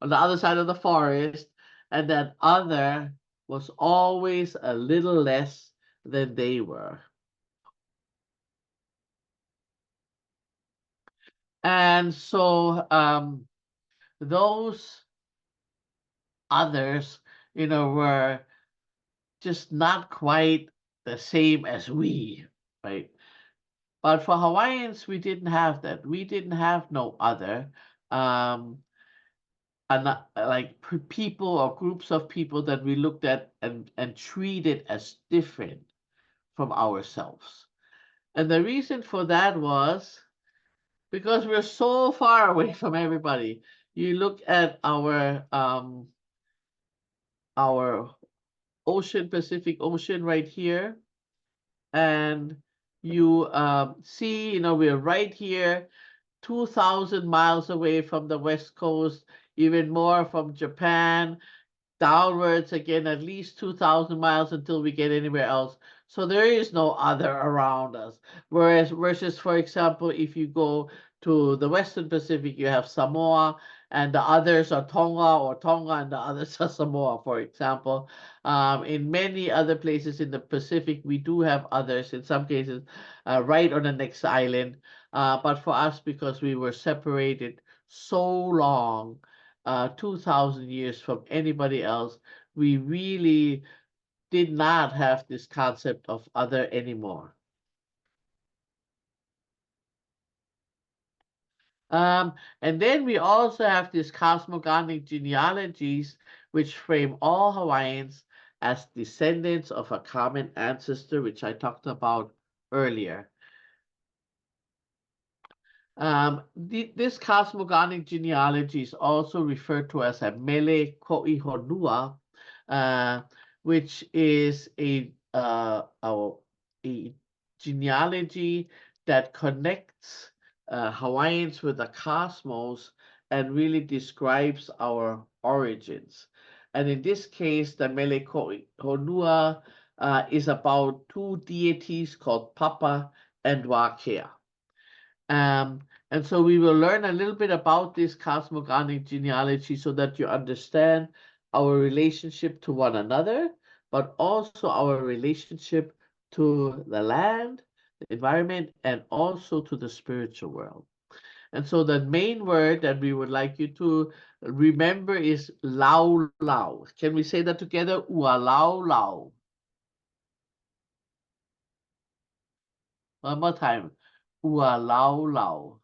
on the other side of the forest, and that other was always a little less than they were. And so those others, were just not quite the same as we, right? But for Hawaiians, we didn't have that. We didn't have no other. Um, like people or groups of people that we looked at and treated as different from ourselves. And the reason for that was because we're so far away from everybody. You look at our ocean, Pacific Ocean right here, and you see, we're right here, 2,000 miles away from the West Coast, even more from Japan, downwards again at least 2,000 miles until we get anywhere else. So there is no other around us. Whereas versus, for example, if you go to the Western Pacific, you have Samoa, and the others are Tonga, and the others are Samoa, for example. In many other places in the Pacific, we do have others, in some cases, right on the next island. But for us, because we were separated so long, 2,000 years from anybody else, we really did not have this concept of other anymore. And then we also have these cosmogonic genealogies, which frame all Hawaiians as descendants of a common ancestor, which I talked about earlier. This cosmogonic genealogy is also referred to as a mele ko'ihonua, uh, which is a genealogy that connects Hawaiians with the cosmos and really describes our origins. And in this case, the mele ko'ihonua is about two deities called Papa and Wakea. And so we will learn a little bit about this cosmogonic genealogy so that you understand our relationship to one another, but also our relationship to the land, the environment, and also to the spiritual world. And so the main word that we would like you to remember is lau lau. Can we say that together? Ua lau lau. One more time. Ua lau lau.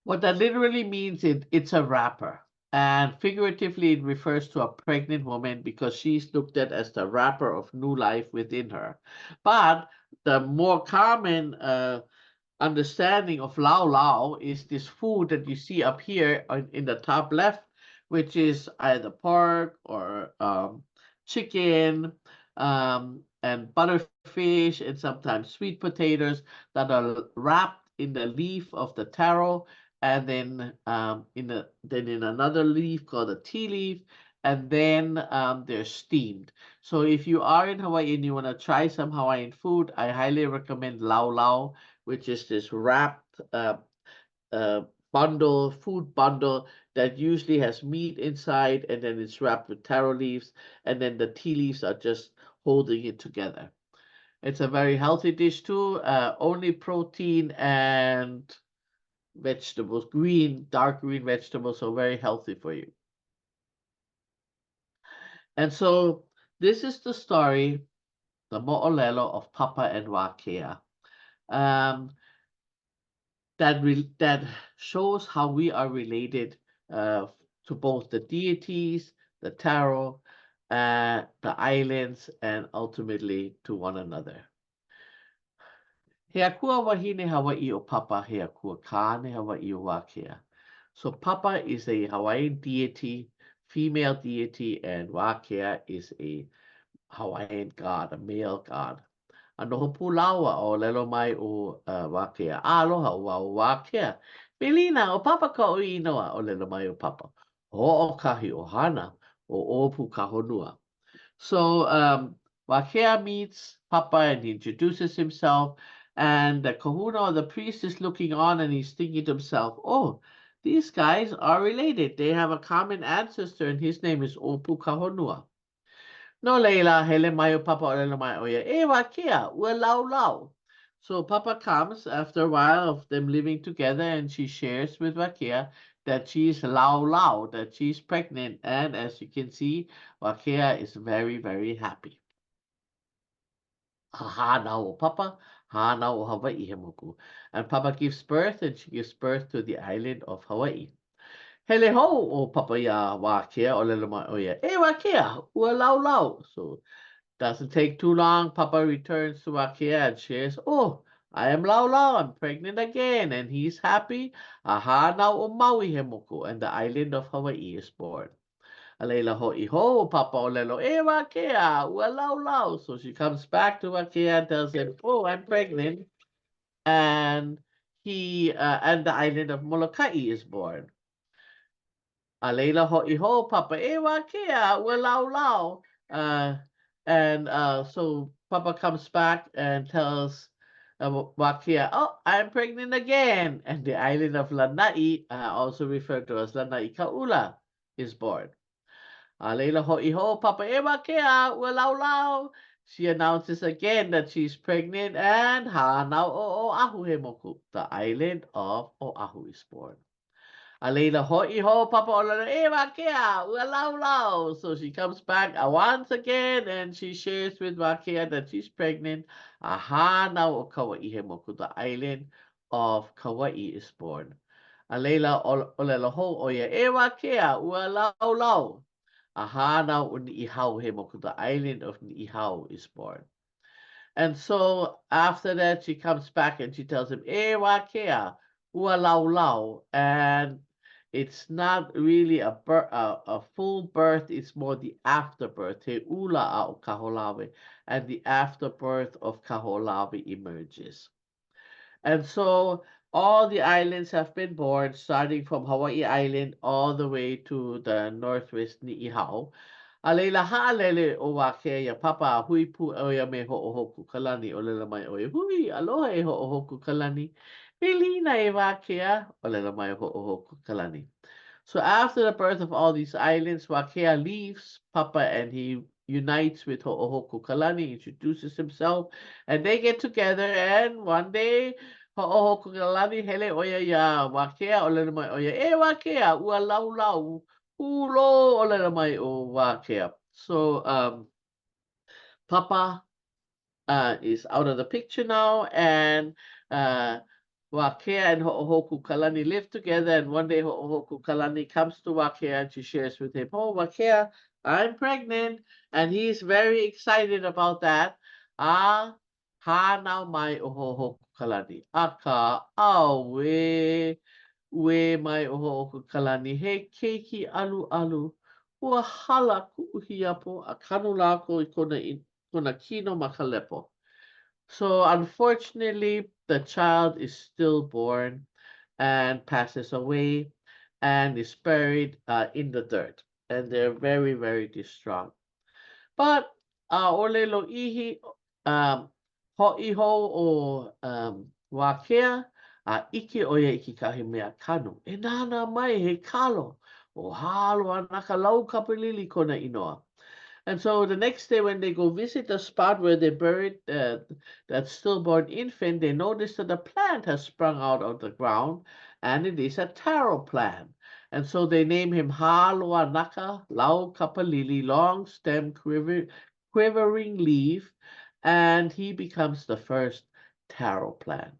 What that literally means is it's a wrapper. And figuratively, it refers to a pregnant woman because she's looked at as the wrapper of new life within her. But the more common understanding of lau lau is this food that you see up here in the top left, which is either pork or chicken and butterfish and sometimes sweet potatoes that are wrapped in the leaf of the taro, and then in another leaf called a tea leaf, and then they're steamed. So if you are in Hawaii and you want to try some Hawaiian food, I highly recommend lau lau, which is this wrapped food bundle that usually has meat inside, and then it's wrapped with taro leaves, and then the tea leaves are just holding it together. It's a very healthy dish too, only protein and vegetables, dark green vegetables, so very healthy for you. And so this is the story, the mo'olelo of Papa and Wakea. That shows how we are related to both the deities, the taro, the islands, and ultimately to one another. He akua wahine Hawaii o Papa, he akua kāne Hawaii o Wakea. So Papa is a Hawaiian deity, female deity, and Wakea is a Hawaiian god, a male god. Ano pulawa o lelo mai o Wakea. Aloha o Wakea. Melina o Papa ka o inoa o lelo mai o Papa. Ho'okahi o hana o opu kahonua. So Wakea meets Papa and he introduces himself, and the kahuna or the priest is looking on and he's thinking to himself, oh, these guys are related. They have a common ancestor and his name is Opu Kahonua. No leila hele mai o Papa o lelo mai o ia. E Wakea, ua lau lau. So Papa comes after a while of them living together and she shares with Wakea that she's lau lau, that she's pregnant. And as you can see, Wakea is very, very happy. Hana o Papa, Hana o Hawaii he moku. And Papa gives birth, and she gives birth to the island of Hawaii. Hele ho o Papa ya Wakea o lele mai o ia. E Wakea, ua lau lau. So doesn't take too long. Papa returns to Wakea and shares, oh, I am lau lau, I'm pregnant again. And he's happy. Hana o Maui he moku, and the island of Hawaii is born. Alela ho'i ho, Papa Olelo, e Wakea, ua lau lau. So she comes back to Wakea and tells him, oh, I'm pregnant. And and the island of Molokai is born. Alela ho'i ho, Papa e Wakea, ua lau lau. So Papa comes back and tells Wakea, oh, I'm pregnant again. And the island of Lanai, also referred to as Lanai Kaula, is born. Leila ho'i ho, Papa Ewa kea, ua lau lau. She announces again that she's pregnant and hanau o Oahu he moku. The island of Oahu is born. Leila ho'i ho, Papa Olana Ewa kea, ua lau lau. So she comes back once again and she shares with Wakea that she's pregnant. Hanau o Kauai he moku. The island of Kauai is born. Leila olela ho oia Ewa kea, ua lau lau. Ahana o Ni'ihau he moku. The island of Ni'ihau is born. And so after that, she comes back and she tells him, E Wakea, ua lau lau. And it's not really a full birth, it's more the afterbirth. He ula o Kaholawe. And the afterbirth of Kaholawe emerges. And so all the islands have been born, starting from Hawaii Island all the way to the northwest Ni'ihau. A leila ha'alele o wake ia papa hui pu o ia me ho'ohoku kalani o lela mai o ia hui aloha e ho'ohoku kalani. Melina e wakea o lela mai ho'ohoku kalani. So after the birth of all these islands, Wakea leaves Papa and he unites with Ho'ohoku Kalani, introduces himself, and they get together. And one day, Ho'ohoku Kalani hele oya ya Wakea o lena mai oya e Wakea ua lau lau ulo o lena mai o Wakea. So Papa is out of the picture now, and uh, Wakea and Ho'ohoku Kalani live together, and one day Ho'ohoku Kalani comes to Wakea and she shares with him, oh, Wakea, I'm pregnant, and he's very excited about that. Ah, ha now my Ho'ohoku Kalani. Aka, we my Ho'ohoku Kalani, he keiki alu alu. Ua hala ku'uhiapo a kanu lako I kona kino makalepo. So unfortunately, the child is stillborn and passes away and is buried in the dirt. And they're very, very distraught. But Olelo Ihi, Ho'iho o Wakea, Ike oia I kahi mea kanu. E nana mai he kalo. O halo anaka lau kapilili kona inoa. And so the next day, when they go visit the spot where they buried that stillborn infant, they notice that a plant has sprung out of the ground, and it is a taro plant. And so they name him Haloanaka Lau Kapalili, long stem quivering leaf, and he becomes the first taro plant.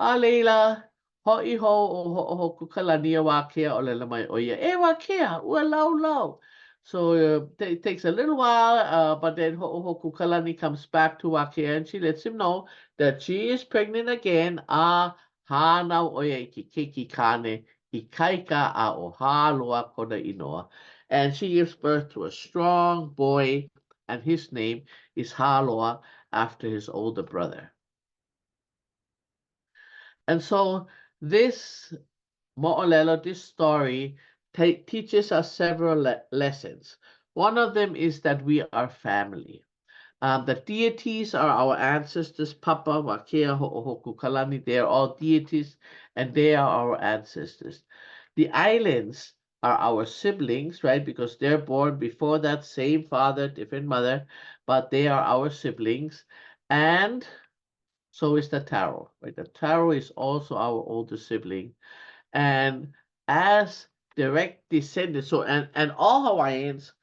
Alela, ho'iho o ho'ohoku kalania Wakea o lela mai oia. E Wakea, ua lau lau. So it takes a little while, but then Ho'ohoku Kalani comes back to Wakea and she lets him know that she is pregnant again. Hanau oia I keiki kane I kaika a o haloa kona inoa. And she gives birth to a strong boy, and his name is Haloa after his older brother. And so this mo'olelo, this story, teaches us several lessons. One of them is that we are family. The deities are our ancestors, Papa, Wakea, Ho'ohoku, Kalani. They are all deities, and they are our ancestors. The islands are our siblings, right? Because they're born before that same father, different mother, but they are our siblings. And so is the taro, right? The taro is also our older sibling. And as direct descendants, and all Hawaiians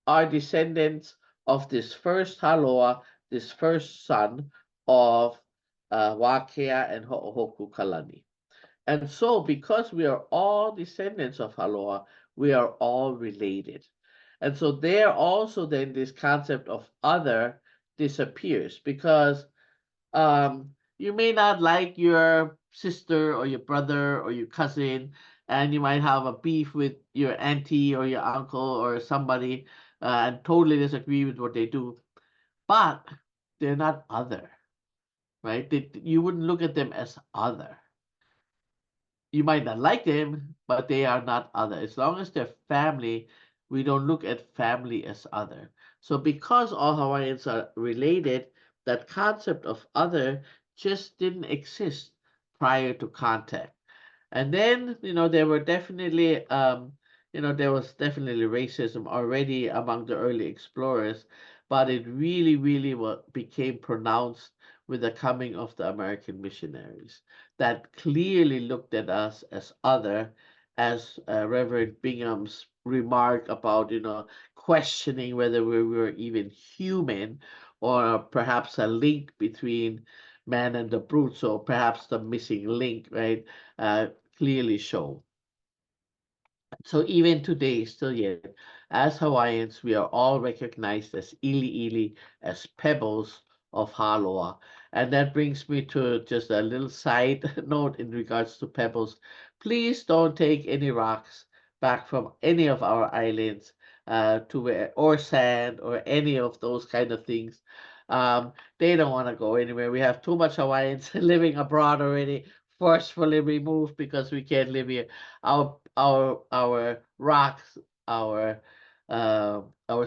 are descendants of this first Haloa this first son of Wakea and Ho'ohoku Kalani. And so, because we are all descendants of Aloha, we are all related. And so, there also then this concept of other disappears because you may not like your sister or your brother or your cousin, and you might have a beef with your auntie or your uncle or somebody and totally disagree with what they do, but they're not other, right? You wouldn't look at them as other. You might not like them, but they are not other. As long as they're family, we don't look at family as other. So because all Hawaiians are related, that concept of other just didn't exist prior to contact. And then, there were definitely, there was definitely racism already among the early explorers, but it really, really became pronounced with the coming of the American missionaries that clearly looked at us as other, as Reverend Bingham's remark about, questioning whether we were even human or perhaps a link between man and the brute. So perhaps the missing link, right? Clearly show. So even today, still yet, as Hawaiians, we are all recognized as ili ili, as pebbles of Haloa. And that brings me to just a little side note in regards to pebbles. Please don't take any rocks back from any of our islands to where, or sand, or any of those kind of things. They don't want to go anywhere. We have too much Hawaiians living abroad already, forcefully removed because we can't live here. Our rocks, our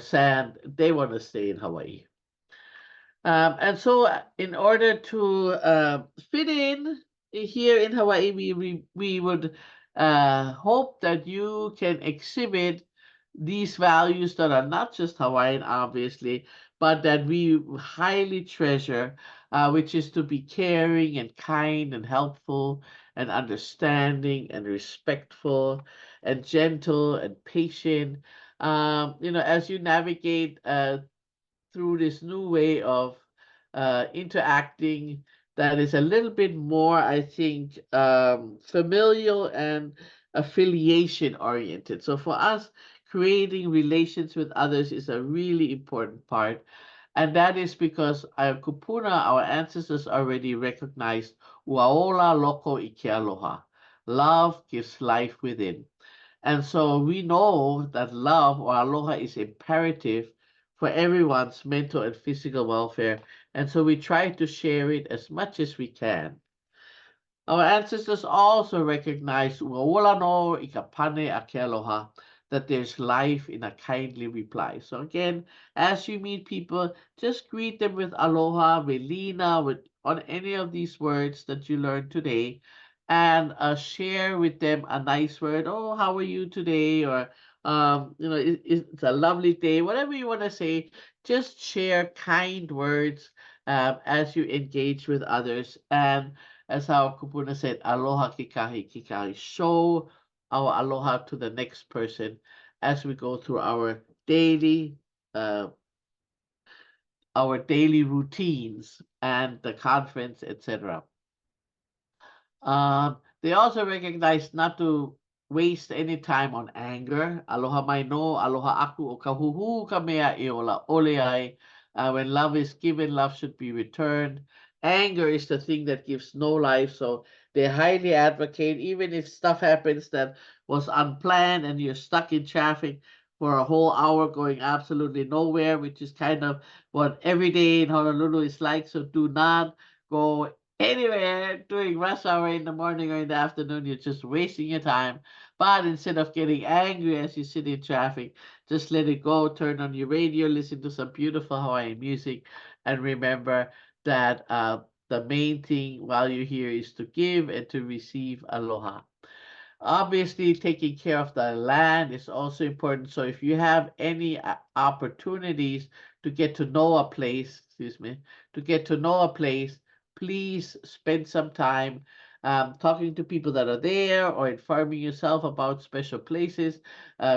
sand, they want to stay in Hawaii. And so, in order to fit in here in Hawaii, we would hope that you can exhibit these values that are not just Hawaiian, obviously, but that we highly treasure, which is to be caring and kind and helpful and understanding and respectful and gentle and patient. As you navigate through this new way of interacting that is a little bit more, I think, familial and affiliation oriented. So for us, creating relations with others is a really important part. And that is because our kupuna, our ancestors already recognized Uaola loko ike aloha. Love gives life within. And so we know that love or aloha is imperative for everyone's mental and physical welfare. And so we try to share it as much as we can. Our ancestors also recognized "Ua no ikapane ake aloha," that there's life in a kindly reply. So again, as you meet people, just greet them with aloha, velina, with on any of these words that you learned today, and share with them a nice word. Oh, how are you today? Or it's a lovely day. Whatever you want to say, just share kind words as you engage with others. And as our kupuna said, aloha kikahi kikahi. Show our aloha to the next person as we go through uh, our daily routines and the conference, etc. They also recognize not to waste any time on anger. Aloha mai no, aloha aku o kahuhu ka mea e ola ole ai. When love is given, love should be returned. Anger is the thing that gives no life, so they highly advocate, even if stuff happens that was unplanned and you're stuck in traffic for a whole hour going absolutely nowhere, which is kind of what every day in Honolulu is like. So do not go anywhere during rush hour in the morning or in the afternoon. You're just wasting your time. But instead of getting angry as you sit in traffic, just let it go. Turn on your radio, listen to some beautiful Hawaiian music, and remember that the main thing while you're here is to give and to receive aloha. Obviously, taking care of the land is also important. So if you have any opportunities to get to know a place, excuse me, to get to know a place, please spend some time talking to people that are there or informing yourself about special places,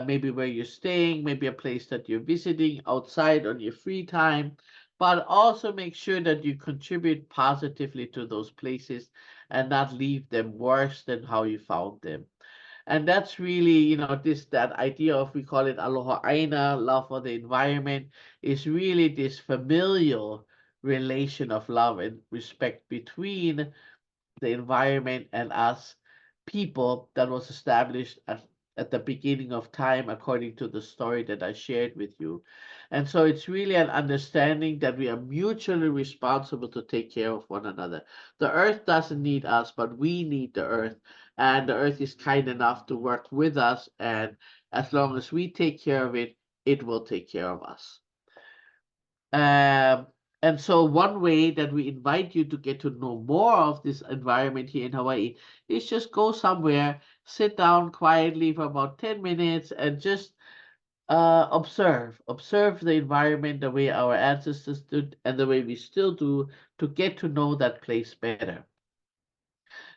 maybe where you're staying, maybe a place that you're visiting outside on your free time. but also make sure that you contribute positively to those places and not leave them worse than how you found them. And that's really, that idea of, we call it aloha aina, love for the environment, is really this familial relation of love and respect between the environment and us people that was established at the beginning of time, according to the story that I shared with you. And so it's really an understanding that we are mutually responsible to take care of one another. The earth doesn't need us, but we need the earth. And the earth is kind enough to work with us. And as long as we take care of it, it will take care of us. Um, and so one way that we invite you to get to know more of this environment here in Hawaii is just go somewhere, sit down quietly for about 10 minutes and just observe the environment the way our ancestors did and the way we still do, to get to know that place better.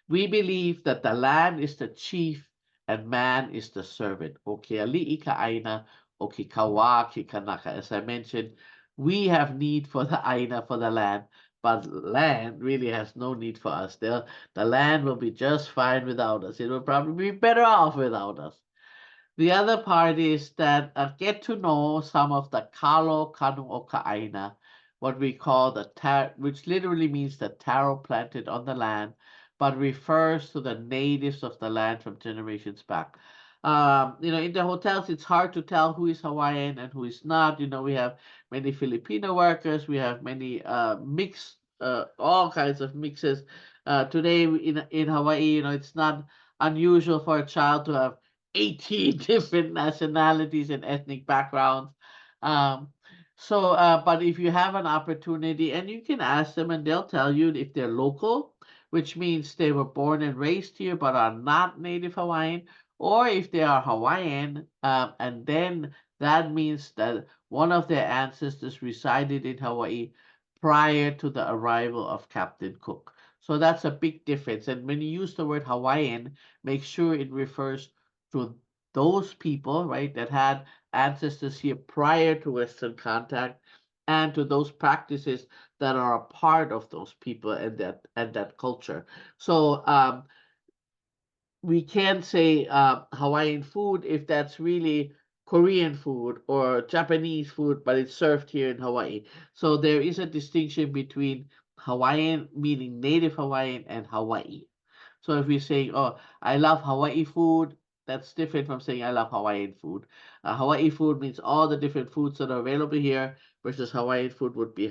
We believe that the land is the chief and man is the servant. O ke ali'i ka aina, o ke kawa ke kanaka. As I mentioned, we have need for the aina, for the land, but land really has no need for us. The land will be just fine without us. It will probably be better off without us. The other part is that get to know some of the kalo kanu o ka'aina, what we call the which literally means the taro planted on the land, but refers to the natives of the land from generations back. In the hotels, it's hard to tell who is Hawaiian and who is not. We have many Filipino workers, we have many mixed, all kinds of mixes. Today in Hawaii, it's not unusual for a child to have 18 different nationalities and ethnic backgrounds. Um, but if you have an opportunity, and you can ask them, and they'll tell you if they're local, which means they were born and raised here but are not native Hawaiian, or if they are Hawaiian, and then that means that one of their ancestors resided in Hawaii prior to the arrival of Captain Cook. So that's a big difference. And when you use the word Hawaiian, make sure it refers to those people, right, that had ancestors here prior to Western contact, and to those practices that are a part of those people and that culture. So we can say Hawaiian food if that's really Korean food or Japanese food, but it's served here in Hawaii. So there is a distinction between Hawaiian, meaning native Hawaiian, and Hawaii. So if we say, "Oh, I love Hawaii food," that's different from saying I love Hawaiian food. Hawaii food means all the different foods that are available here, versus Hawaiian food would be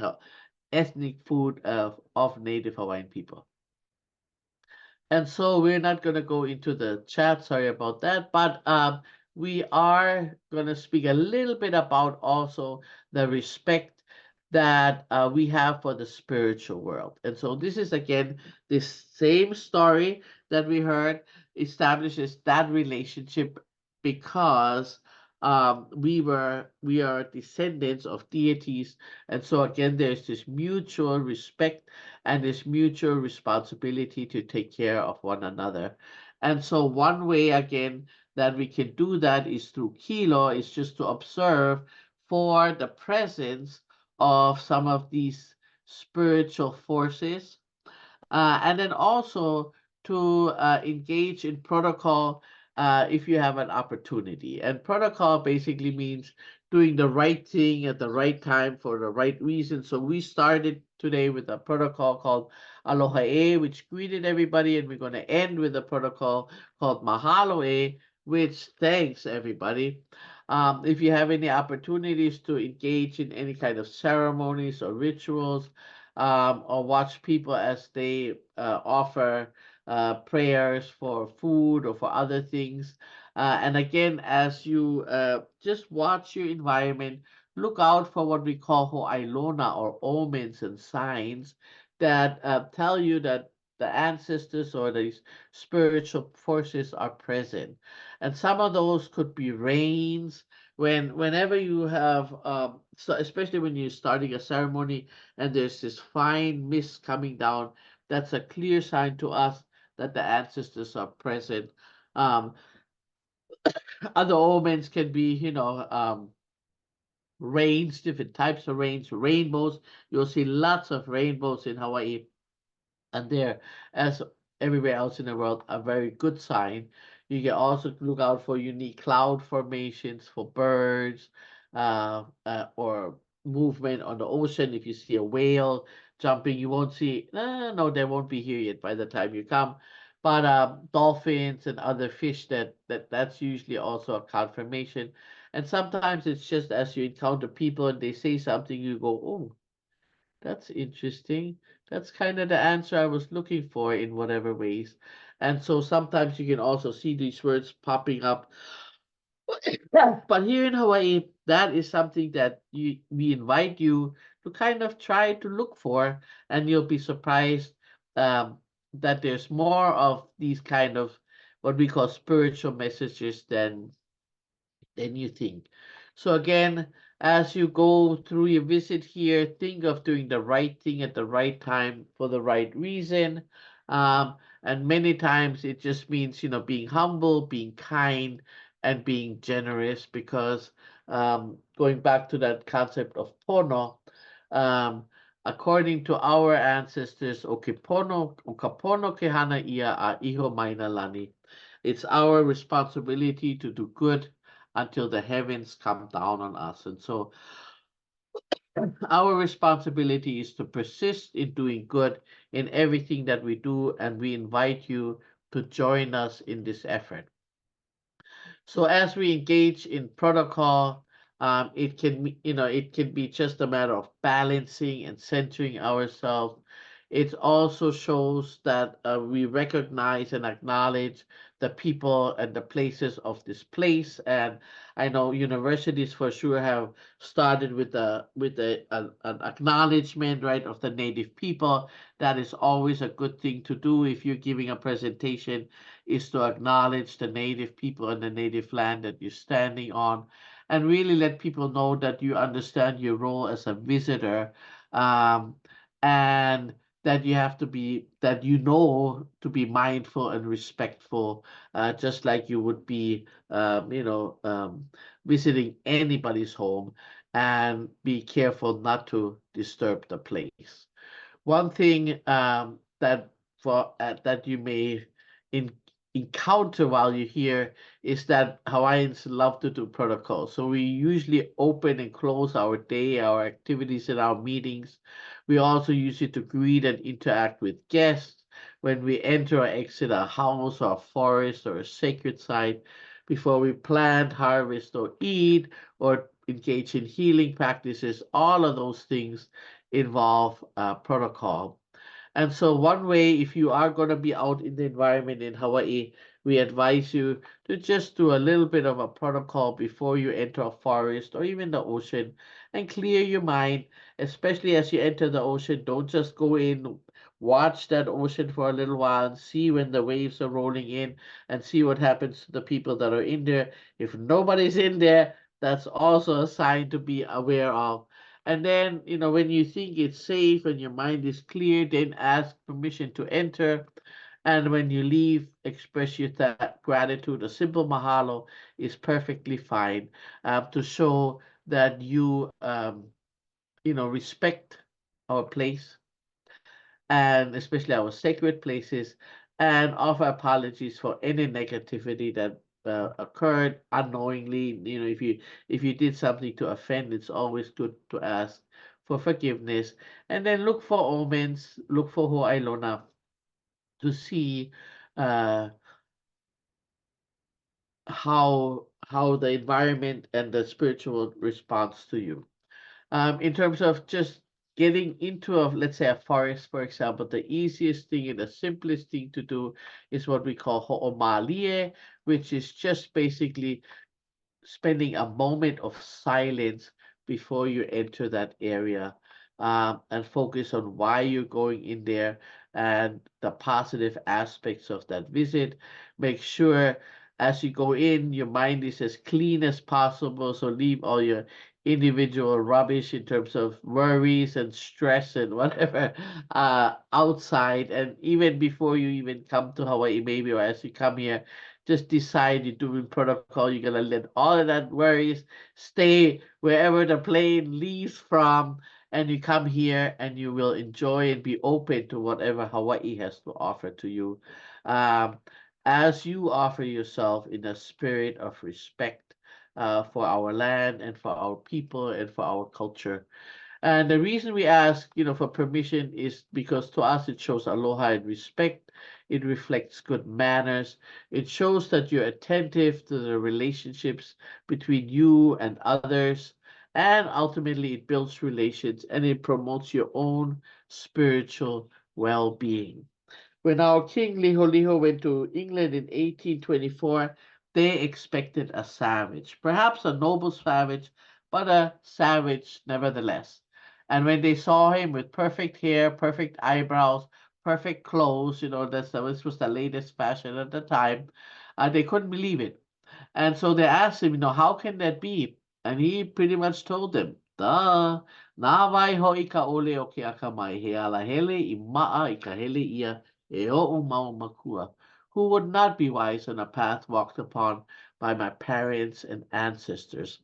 ethnic food of native Hawaiian people. And so we're not going to go into the chat, sorry about that, but we are going to speak a little bit about also the respect that we have for the spiritual world. And so this is again this same story that we heard establishes that relationship, because we are descendants of deities, and so again there's this mutual respect and this mutual responsibility to take care of one another. And so one way again that we can do that is through kilo, is just to observe for the presence of some of these spiritual forces, and then also to engage in protocol if you have an opportunity. And protocol basically means doing the right thing at the right time for the right reason. So we started today with a protocol called Aloha, which greeted everybody, and we're going to end with a protocol called Mahalo, which thanks everybody. If you have any opportunities to engage in any kind of ceremonies or rituals, or watch people as they offer prayers for food or for other things. And again, as you just watch your environment, look out for what we call ho'ailona, or omens and signs that tell you that the ancestors or these spiritual forces are present. And some of those could be rains. Whenever you have, so especially when you're starting a ceremony and there's this fine mist coming down, that's a clear sign to us that the ancestors are present. Um, Other omens can be, rains, different types of rains, rainbows. You'll see lots of rainbows in Hawaii, and they're, as everywhere else in the world, a very good sign. You can also look out for unique cloud formations for birds, or movement on the ocean. If you see a whale jumping, you won't see, no, they won't be here yet by the time you come. But dolphins and other fish, that's usually also a confirmation. And sometimes it's just as you encounter people and they say something, you go, oh, that's interesting. That's kind of the answer I was looking for in whatever ways. And so sometimes you can also see these words popping up. But here in Hawaii, that is something that we invite you to kind of try to look for, and you'll be surprised um, that there's more of these kind of what we call spiritual messages than you think. So again, as you go through your visit here, think of doing the right thing at the right time for the right reason. Um, and many times it just means, being humble, being kind, and being generous, because going back to that concept of pono, um, according to our ancestors, okapono ke hana ia a iho mai na lani. It's our responsibility to do good until the heavens come down on us. And so our responsibility is to persist in doing good in everything that we do, and we invite you to join us in this effort. So as we engage in protocol, it can be just a matter of balancing and centering ourselves. It also shows that we recognize and acknowledge the people and the places of this place. And I know universities for sure have started with an acknowledgement, right, of the native people. That is always a good thing to do if you're giving a presentation, is to acknowledge the native people and the native land that you're standing on, and really let people know that you understand your role as a visitor, um, and that you have to be, that to be mindful and respectful, just like you would be, visiting anybody's home, and be careful not to disturb the place. One thing that you may in, encounter while you're here is that Hawaiians love to do protocol. So we usually open and close our day, our activities, and our meetings. We also use it to greet and interact with guests when we enter or exit a house or a forest or a sacred site, before we plant, harvest, or eat, or engage in healing practices. All of those things involve protocol. And so one way, if you are going to be out in the environment in Hawaii, we advise you to just do a little bit of a protocol before you enter a forest or even the ocean, and clear your mind, especially as you enter the ocean. Don't just go in, watch that ocean for a little while and see when the waves are rolling in, and see what happens to the people that are in there. If nobody's in there, that's also a sign to be aware of. And then, when you think it's safe and your mind is clear, then ask permission to enter. And when you leave, express your gratitude. A simple mahalo is perfectly fine, to show that respect our place, and especially our sacred places, and offer apologies for any negativity that occurred unknowingly. If you did something to offend, it's always good to ask for forgiveness, and then look for omens, look for ho'ailona, to see uh, how the environment and the spiritual response to you. In terms of just getting into let's say a forest, for example, the easiest thing and the simplest thing to do is what we call ho'omalie, which is just basically spending a moment of silence before you enter that area, and focus on why you're going in there and the positive aspects of that visit. Make sure as you go in, your mind is as clean as possible. So leave all your individual rubbish in terms of worries and stress and whatever outside. And even before you even come to Hawaii, maybe, or as you come here, just decide you're doing protocol. You're gonna let all of that worries stay wherever the plane leaves from, and you come here and you will enjoy and be open to whatever Hawaii has to offer to you, um, as you offer yourself in a spirit of respect for our land and for our people and for our culture. And the reason we ask, for permission is because to us it shows aloha and respect. It reflects good manners. It shows that you're attentive to the relationships between you and others. And ultimately, it builds relations and it promotes your own spiritual well being. When our king Liholiho went to England in 1824, they expected a savage, perhaps a noble savage, but a savage nevertheless. And when they saw him with perfect hair, perfect eyebrows, perfect clothes, this was the latest fashion at the time, they couldn't believe it. And so they asked him, how can that be? And he pretty much told them, duh, nā vai ho'i ka ole o ke akamai, he ala hele I ma'a I ka hele ia e o'u mau makua. Who would not be wise on a path walked upon by my parents and ancestors?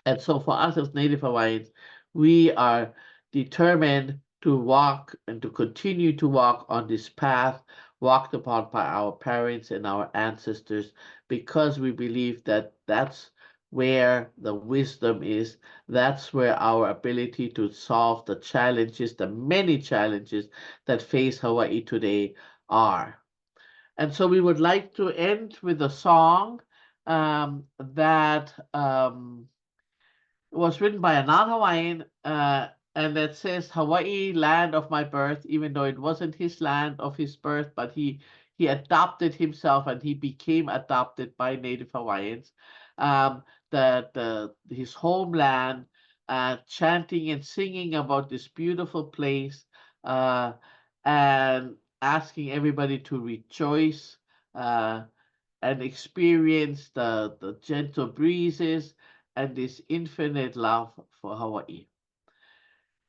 And so for us as Native Hawaiians, we are determined to walk and to continue to walk on this path walked upon by our parents and our ancestors because we believe that that's where the wisdom is. That's where our ability to solve the challenges, the many challenges that face Hawaii today are. And so we would like to end with a song that was written by a non-Hawaiian, and that says Hawaii, land of my birth, even though it wasn't his land of his birth, but he adopted himself and he became adopted by Native Hawaiians. His homeland, chanting and singing about this beautiful place, and asking everybody to rejoice and experience the gentle breezes and this infinite love for Hawaii.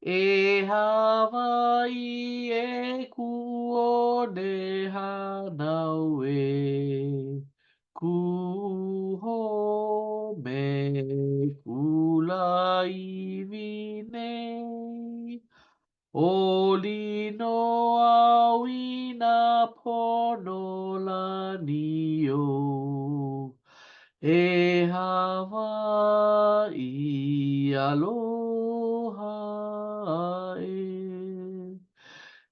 E Hawaii e kuone hanau e kuho me kula nei. Oli no awina pono lani o. E Hawaii aloha e.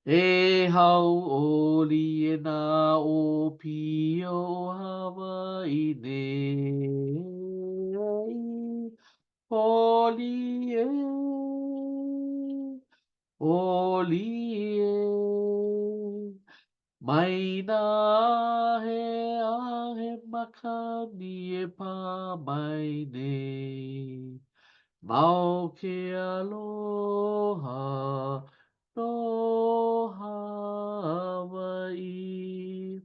E hau oli e na o pio Hawaii nei. Oli e. Oli e. Mai nā he ahe makani e pā mai nei. Mau ke aloha no Hawaii.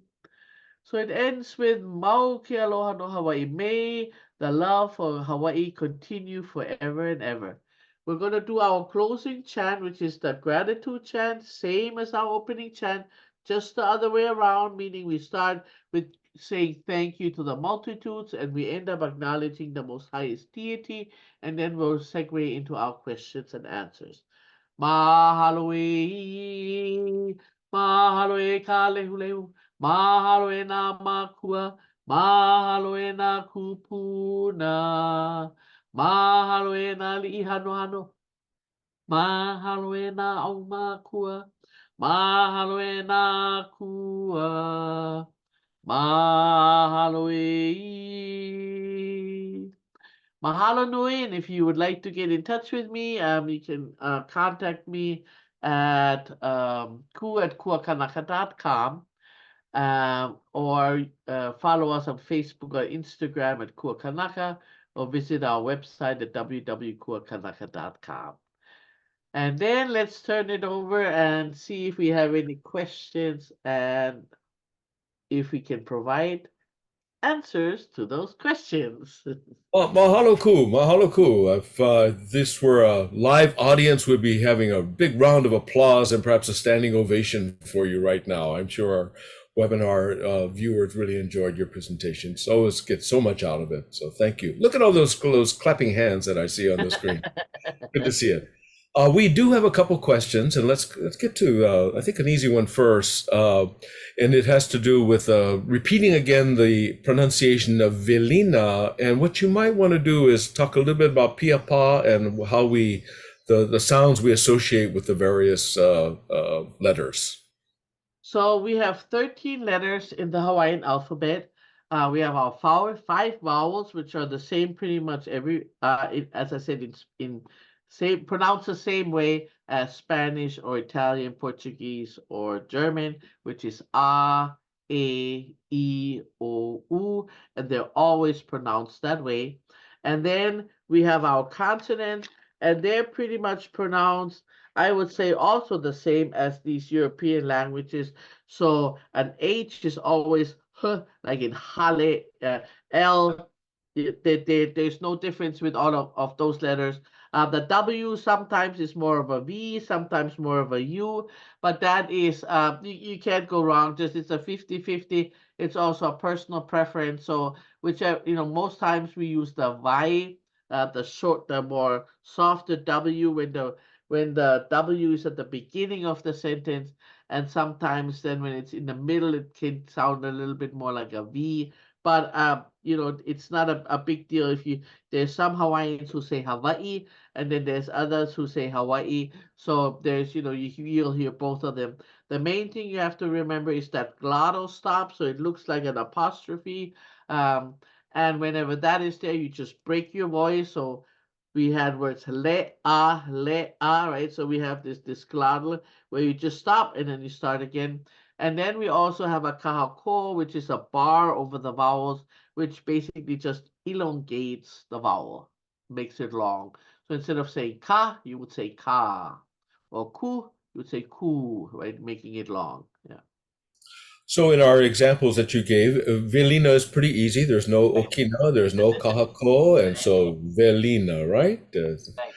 So it ends with Mau ke aloha no Hawaii. May the love for Hawaii continue forever and ever. We're going to do our closing chant, which is the gratitude chant, same as our opening chant, just the other way around, meaning we start with saying thank you to the multitudes and we end up acknowledging the most highest deity, and then we'll segue into our questions and answers. Mahalo e, mahalo e ka lehulehu, mahalo e nā makua, mahalo e nā kupuna, mahalo e nā li'ihanohano, mahalo e nā au makua, mahalo e nā kua, mahalo e. Mahalo nui, and if you would like to get in touch with me, you can contact me at ku@kuakanaka.com, or follow us on Facebook or Instagram at Kuakanaka, or visit our website at www.kuakanaka.com. And then let's turn it over and see if we have any questions and if we can provide answers to those questions. Mahalo ku, mahalo ku. If this were a live audience, we'd be having a big round of applause and perhaps a standing ovation for you right now. I'm sure our webinar viewers really enjoyed your presentation. So always get so much out of it. So thank you. Look at all those clapping hands that I see on the screen. Good to see it. We do have a couple questions, and let's get to I think an easy one first, and it has to do with repeating again the pronunciation of Velina. And what you might want to do is talk a little bit about Piapa and how the sounds we associate with the various letters. So we have 13 letters in the Hawaiian alphabet. We have our five vowels, which are the same pretty much as I said, in same pronounced the same way as Spanish or Italian, Portuguese, or German, which is a, e, o, u, and they're always pronounced that way. And then we have our consonants, and they're pretty much pronounced, I would say, also the same as these European languages. So an H is always H, like in Hale, L. There's no difference with all of those letters. The W sometimes is more of a V, sometimes more of a U, but that is, you can't go wrong. Just it's a 50-50. It's also a personal preference. So whichever, most times we use the vai, the more softer W when the W is at the beginning of the sentence, and sometimes then when it's in the middle, it can sound a little bit more like a V. But it's not a big deal if there's some Hawaiians who say Hawaii, and then there's others who say Hawaii. So there's you'll hear both of them. The main thing you have to remember is that glottal stop, so it looks like an apostrophe. And whenever that is there, you just break your voice. So we had words le, right? So we have this glottal where you just stop and then you start again. And then we also have a kahakalau, which is a bar over the vowels, which basically just elongates the vowel, makes it long. So instead of saying ka, you would say ka, or ku, you would say ku, right? Making it long. Yeah. So in our examples that you gave, Velina is pretty easy. There's no Okina, there's no Kahako, and so Velina, right? Right.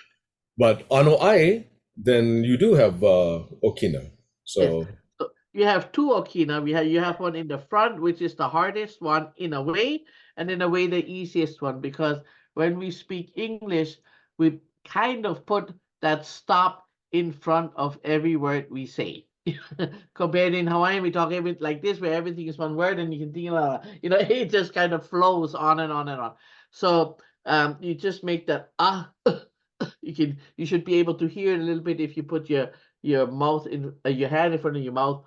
But Anoa'i, then you do have Okina. Yes. So So you have two okina. You have one in the front, which is the hardest one in a way, and in a way the easiest one, because when we speak English, we kind of put that stop in front of every word we say. Compared in Hawaiian, we talk everything like this, where everything is one word, and you can think about, it just kind of flows on and on and on. So you just make that you should be able to hear it a little bit if you put your mouth in your hand in front of your mouth.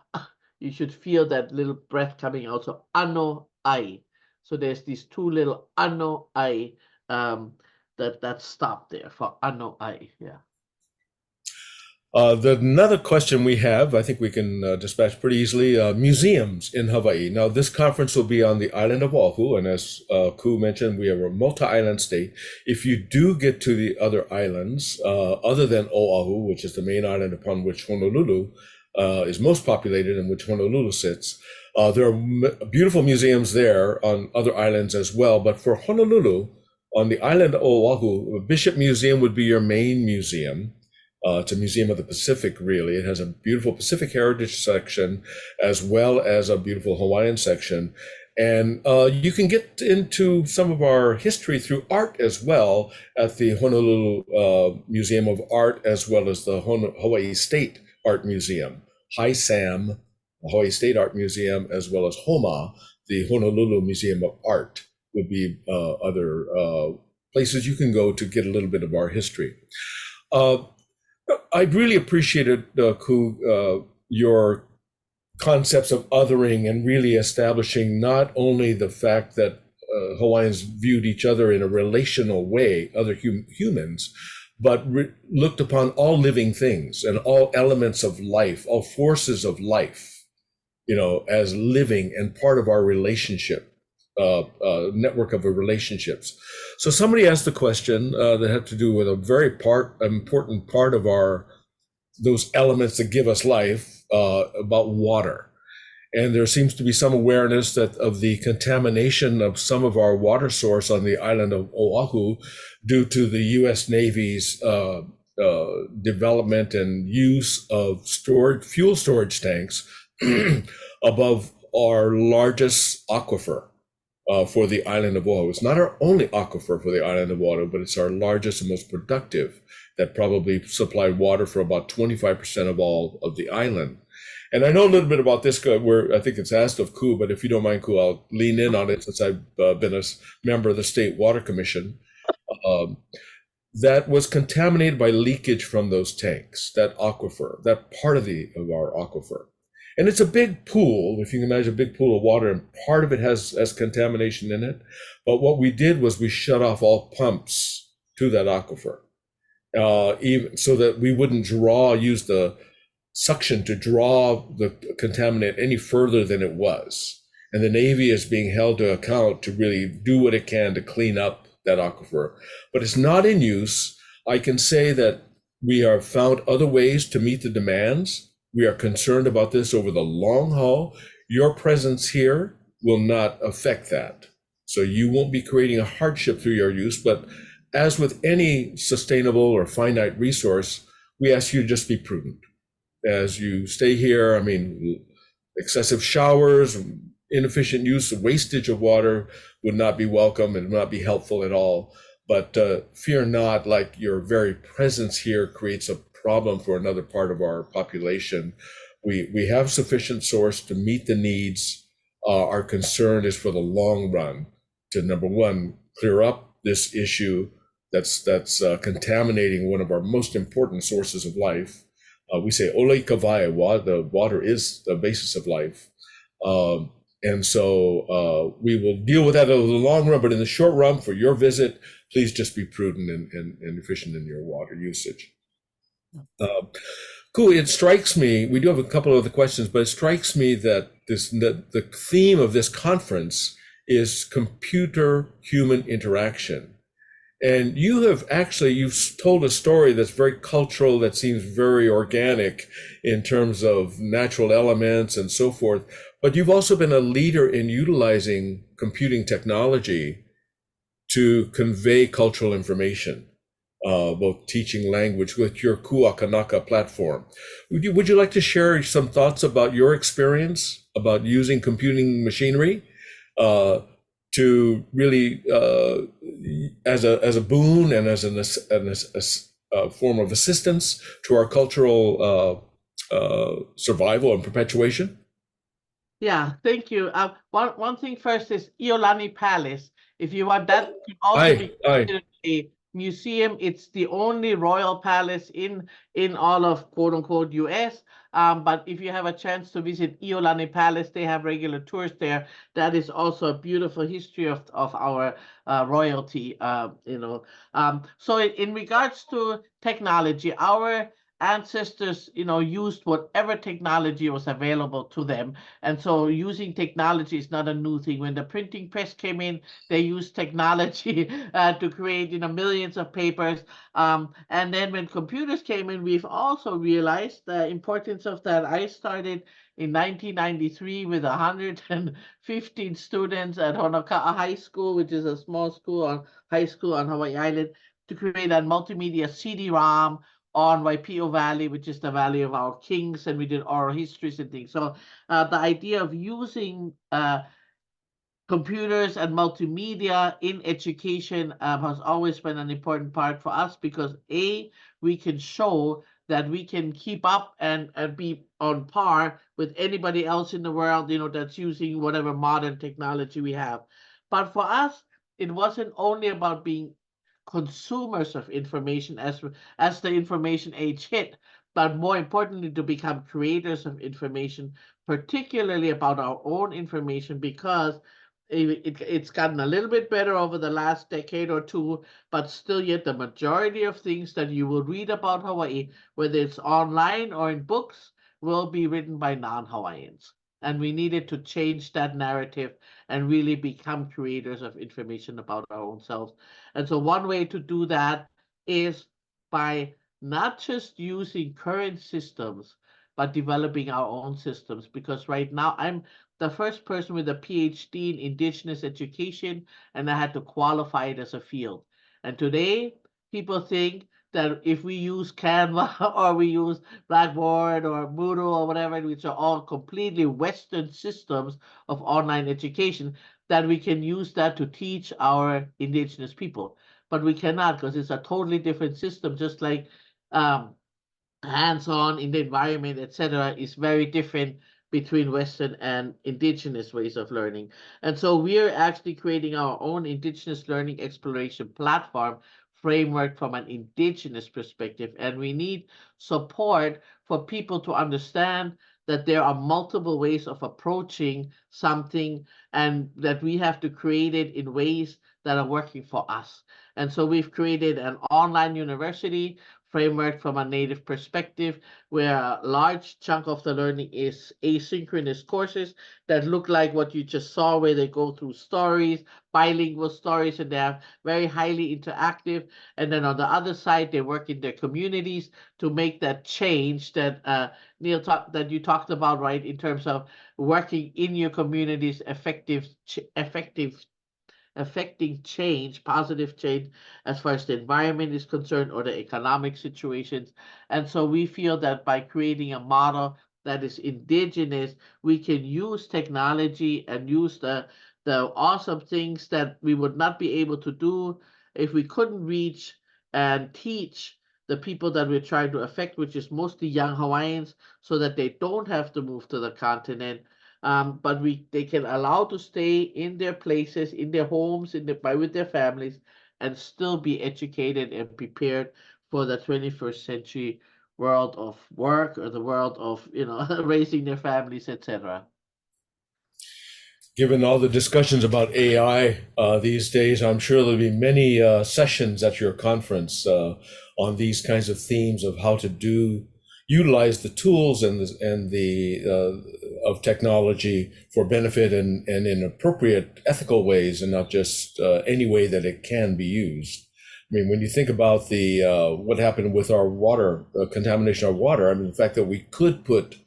You should feel that little breath coming out. So ano ai. So there's these two little ano ai that stop there for ano ai. Yeah. another question we have, I think we can dispatch pretty easily, museums in Hawaii. Now, this conference will be on the island of Oahu, and as Ku mentioned, we are a multi-island state. If you do get to the other islands, other than Oahu, which is the main island upon which Honolulu is most populated and which Honolulu sits, there are beautiful museums there on other islands as well. But for Honolulu, on the island of Oahu, Bishop Museum would be your main museum. It's a museum of the Pacific, really. It has a beautiful Pacific heritage section as well as a beautiful Hawaiian section. And you can get into some of our history through art as well at the Honolulu Museum of Art, as well as the Hawaii State Art Museum. HISAM, the Hawaii State Art Museum, as well as HOMA, the Honolulu Museum of Art, would be other places you can go to get a little bit of our history. I really appreciated, Ku, your concepts of othering and really establishing not only the fact that Hawaiians viewed each other in a relational way, other humans, but looked upon all living things and all elements of life, all forces of life, as living and part of our relationship. Network of relationships. So somebody asked the question that had to do with a very important part of those elements that give us life, about water. And there seems to be some awareness of the contamination of some of our water source on the island of Oahu due to the U.S. Navy's development and use of fuel storage tanks above our largest aquifer for the island of Oahu. It's not our only aquifer for the island of Oahu, but it's our largest and most productive that probably supplied water for about 25% of all of the island. And I know a little bit about this, where I think it's asked of Ku, but if you don't mind, Ku, I'll lean in on it since I've been a member of the State Water Commission. Um, that was contaminated by leakage from those tanks, that aquifer, that part of our aquifer. And it's a big pool, if you can imagine a big pool of water, and part of it has contamination in it. But what we did was we shut off all pumps to that aquifer, even so that we wouldn't use the suction to draw the contaminant any further than it was. And the Navy is being held to account to really do what it can to clean up that aquifer. But it's not in use. I can say that we have found other ways to meet the demands. We are concerned about this over the long haul. Your presence here will not affect that. So you won't be creating a hardship through your use, but as with any sustainable or finite resource, we ask you to just be prudent. As you stay here, I mean, excessive showers, inefficient use of wastage of water would not be welcome and not be helpful at all. But fear not, like your very presence here creates a problem for another part of our population. We have sufficient source to meet the needs. Our concern is for the long run to, number one, clear up this issue that's contaminating one of our most important sources of life. We say ole kawai, the water is the basis of life. And so we will deal with that over the long run, but in the short run, for your visit, please just be prudent and efficient in your water usage. Cool. It strikes me, we do have a couple of other questions, but it strikes me that the theme of this conference is computer-human interaction. And you've told a story that's very cultural, that seems very organic in terms of natural elements and so forth. But you've also been a leader in utilizing computing technology to convey cultural information, both teaching language with your Kuakanaka platform. Would you like to share some thoughts about your experience about using computing machinery to really as a boon and as a form of assistance to our cultural survival and perpetuation? Yeah, thank you. One thing first is Iolani Palace. If you want, that could also be Aye. considered a museum. It's the only royal palace in all of quote unquote US. But if you have a chance to visit Iolani Palace, they have regular tours there. That is also a beautiful history of our royalty. So in regards to technology, our ancestors, used whatever technology was available to them. And so using technology is not a new thing. When the printing press came in, they used technology to create, millions of papers. And then when computers came in, we've also realized the importance of that. I started in 1993 with 115 students at Honoka'a High School, which is a small high school on Hawaii Island, to create a multimedia CD-ROM on Waipio Valley, which is the valley of our kings, and we did oral histories and things. So the idea of using computers and multimedia in education has always been an important part for us because we can show that we can keep up and be on par with anybody else in the world, that's using whatever modern technology we have. But for us, it wasn't only about being consumers of information as the information age hit, but more importantly, to become creators of information, particularly about our own information, because it's gotten a little bit better over the last decade or two, but still yet the majority of things that you will read about Hawaii, whether it's online or in books, will be written by non-Hawaiians. And we needed to change that narrative and really become creators of information about our own selves. And so one way to do that is by not just using current systems, but developing our own systems. Because right now I'm the first person with a PhD in Indigenous education, and I had to qualify it as a field. And today, people think that if we use Canva or we use Blackboard or Moodle or whatever, which are all completely Western systems of online education, that we can use that to teach our indigenous people. But we cannot, because it's a totally different system, just like um, hands-on in the environment, etc., is very different between Western and indigenous ways of learning. And so we're actually creating our own indigenous learning exploration platform framework from an indigenous perspective. And we need support for people to understand that there are multiple ways of approaching something and that we have to create it in ways that are working for us. And so we've created an online university framework from a native perspective, where a large chunk of the learning is asynchronous courses that look like what you just saw, where they go through stories, bilingual stories, and they are very highly interactive. And then on the other side, they work in their communities to make that change that Neil that you talked about, right, in terms of working in your communities, effective affecting change, positive change, as far as the environment is concerned or the economic situations. And so we feel that by creating a model that is indigenous, we can use technology and use the awesome things that we would not be able to do if we couldn't reach and teach the people that we're trying to affect, which is mostly young Hawaiians, so that they don't have to move to the continent, but they can allow to stay in their places, in their homes, with their families, and still be educated and prepared for the 21st century world of work or the world of raising their families, etc. Given all the discussions about AI these days, I'm sure there'll be many sessions at your conference on these kinds of themes of how to utilize the tools and the of technology for benefit and in appropriate ethical ways, and not just any way that it can be used. I mean, when you think about the what happened with our water contamination of water, I mean, the fact that we could put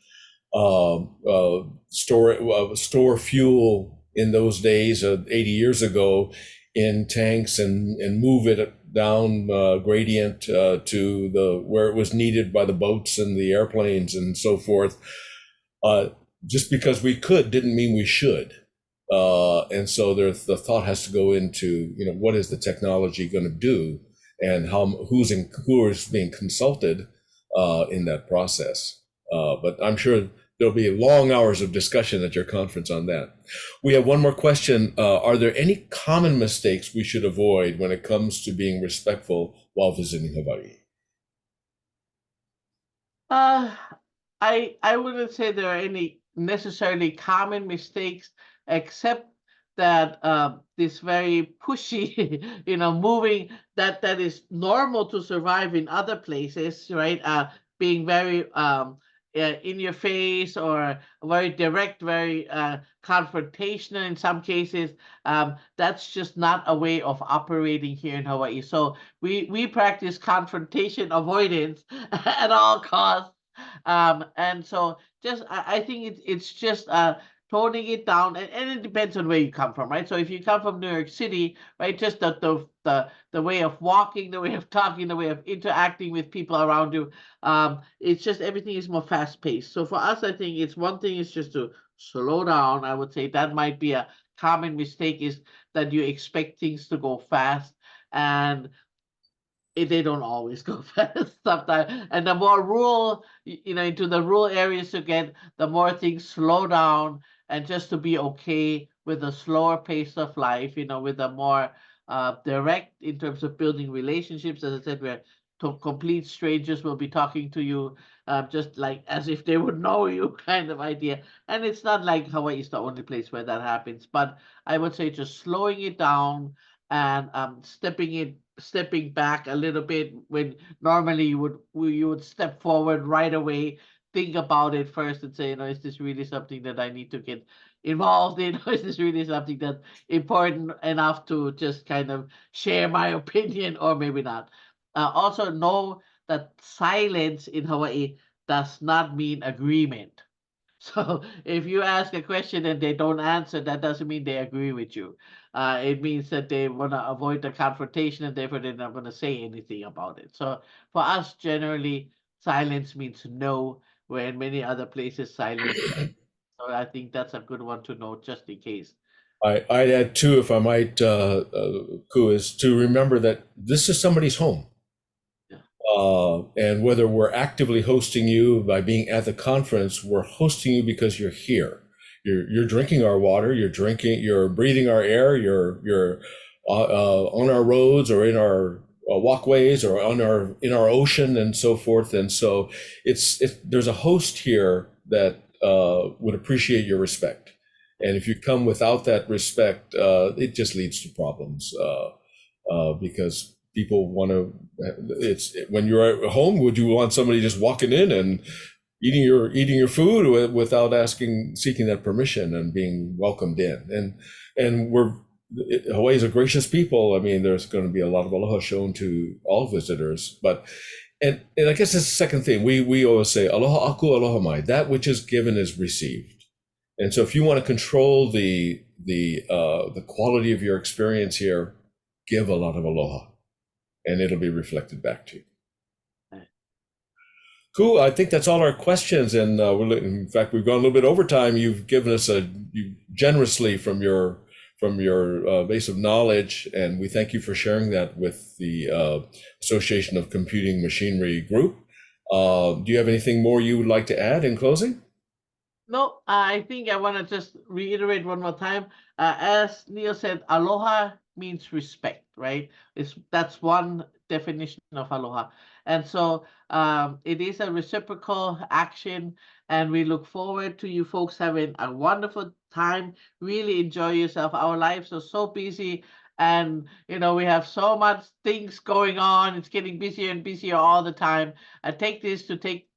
store fuel in those days, 80 years ago, in tanks and move it down gradient to the where it was needed by the boats and the airplanes and so forth. Just because we could didn't mean we should. And so the thought has to go into, what is the technology going to do, and who is being consulted in that process. But I'm sure there'll be long hours of discussion at your conference on that. We have one more question. Are there any common mistakes we should avoid when it comes to being respectful while visiting Hawaii? Uh, I wouldn't say there are any necessarily common mistakes, except that this very pushy, moving that is normal to survive in other places, right? Being very in your face or very direct, very confrontational in some cases. That's just not a way of operating here in Hawaii. So we practice confrontation avoidance at all costs. And so I think it's just toning it down, and it depends on where you come from, right? So if you come from New York City, right, just the way of walking, the way of talking, the way of interacting with people around you, it's just everything is more fast paced. So for us, I think it's one thing is just to slow down. I would say that might be a common mistake, is that you expect things to go fast, and they don't always go fast sometimes. And the more rural, into the rural areas you get, the more things slow down, and just to be okay with a slower pace of life, with a more direct in terms of building relationships. As I said, where complete strangers will be talking to you just like as if they would know you, kind of idea. And it's not like Hawaii is the only place where that happens, but I would say just slowing it down and stepping back a little bit when normally you would step forward right away, think about it first and say, is this really something that I need to get involved in? Or is this really something that's important enough to just kind of share my opinion, or maybe not? Also know that silence in Hawaii does not mean agreement. So if you ask a question and they don't answer, that doesn't mean they agree with you. It means that they want to avoid the confrontation and therefore they're not going to say anything about it. So for us, generally, silence means no, where in many other places, silence is. So I think that's a good one to note just in case. I'd add too, if I might, Ku, is to remember that this is somebody's home. Yeah. And whether we're actively hosting you by being at the conference, we're hosting you because you're here. You're drinking our water. You're breathing our air. You're on our roads or in our walkways or in our ocean and so forth. And so there's a host here that would appreciate your respect. And if you come without that respect, it just leads to problems because people want to. It's when you're at home. Would you want somebody just walking in and eating your food without seeking that permission and being welcomed in? And Hawaii's a gracious people. I mean, there's going to be a lot of aloha shown to all visitors, but. And I guess that's the second thing. We always say, aloha aku, aloha mai. That which is given is received. And so if you want to control the quality of your experience here, give a lot of aloha, and it'll be reflected back to you. Cool. I think that's all our questions, and in fact, we've gone a little bit over time. You've given us you generously from your base of knowledge, and we thank you for sharing that with the Association of Computing Machinery Group. Do you have anything more you would like to add in closing? No, I think I want to just reiterate one more time. As Neil said, aloha means respect, right? That's one definition of aloha. And so it is a reciprocal action, and we look forward to you folks having a wonderful time. Really enjoy yourself. Our lives are so busy, and we have so much things going on. It's getting busier and busier all the time. I take this to take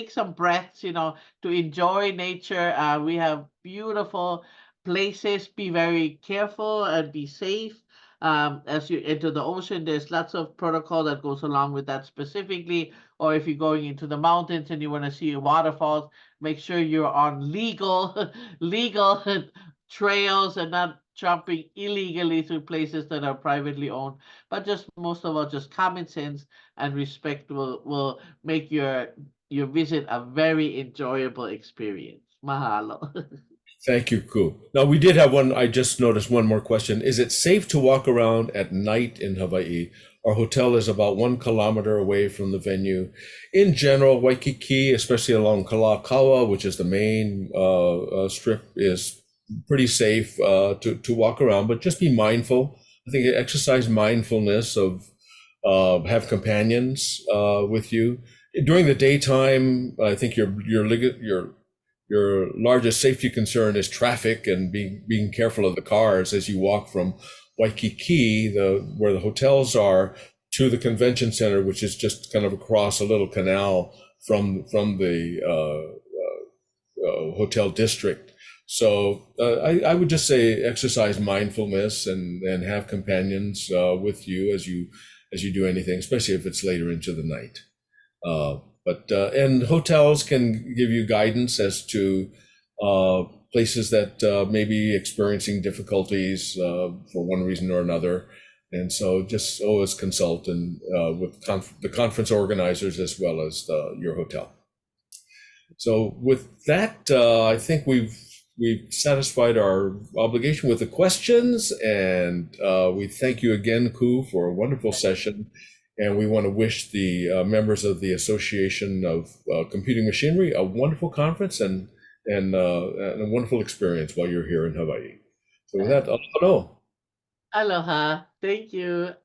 some breaths, to enjoy nature. We have beautiful places. Be very careful and be safe. As you enter the ocean, there's lots of protocol that goes along with that specifically. Or if you're going into the mountains and you want to see waterfalls, make sure you're on legal, legal trails and not jumping illegally through places that are privately owned. But just most of all, just common sense and respect will make your visit a very enjoyable experience. Mahalo. Thank you, Ku. Now, we did have one. I just noticed one more question. Is it safe to walk around at night in Hawaii? Our hotel is about 1 kilometer away from the venue. In general, Waikiki, especially along Kahakalau, which is the main strip, is pretty safe to walk around, but just be mindful. I think exercise mindfulness of have companions with you. During the daytime, I think your largest safety concern is traffic and being careful of the cars as you walk from Waikiki, where the hotels are, to the convention center, which is just kind of across a little canal from the hotel district. So I would just say exercise mindfulness and have companions with you as you do anything, especially if it's later into the night. And hotels can give you guidance as to places that may be experiencing difficulties for one reason or another. And so just always consult with the conference organizers as well as your hotel. So with that, I think we've satisfied our obligation with the questions, and we thank you again, Ku, for a wonderful session. And we want to wish the members of the Association of Computing Machinery a wonderful conference and a wonderful experience while you're here in Hawaii. So with that, aloha. Aloha. Thank you.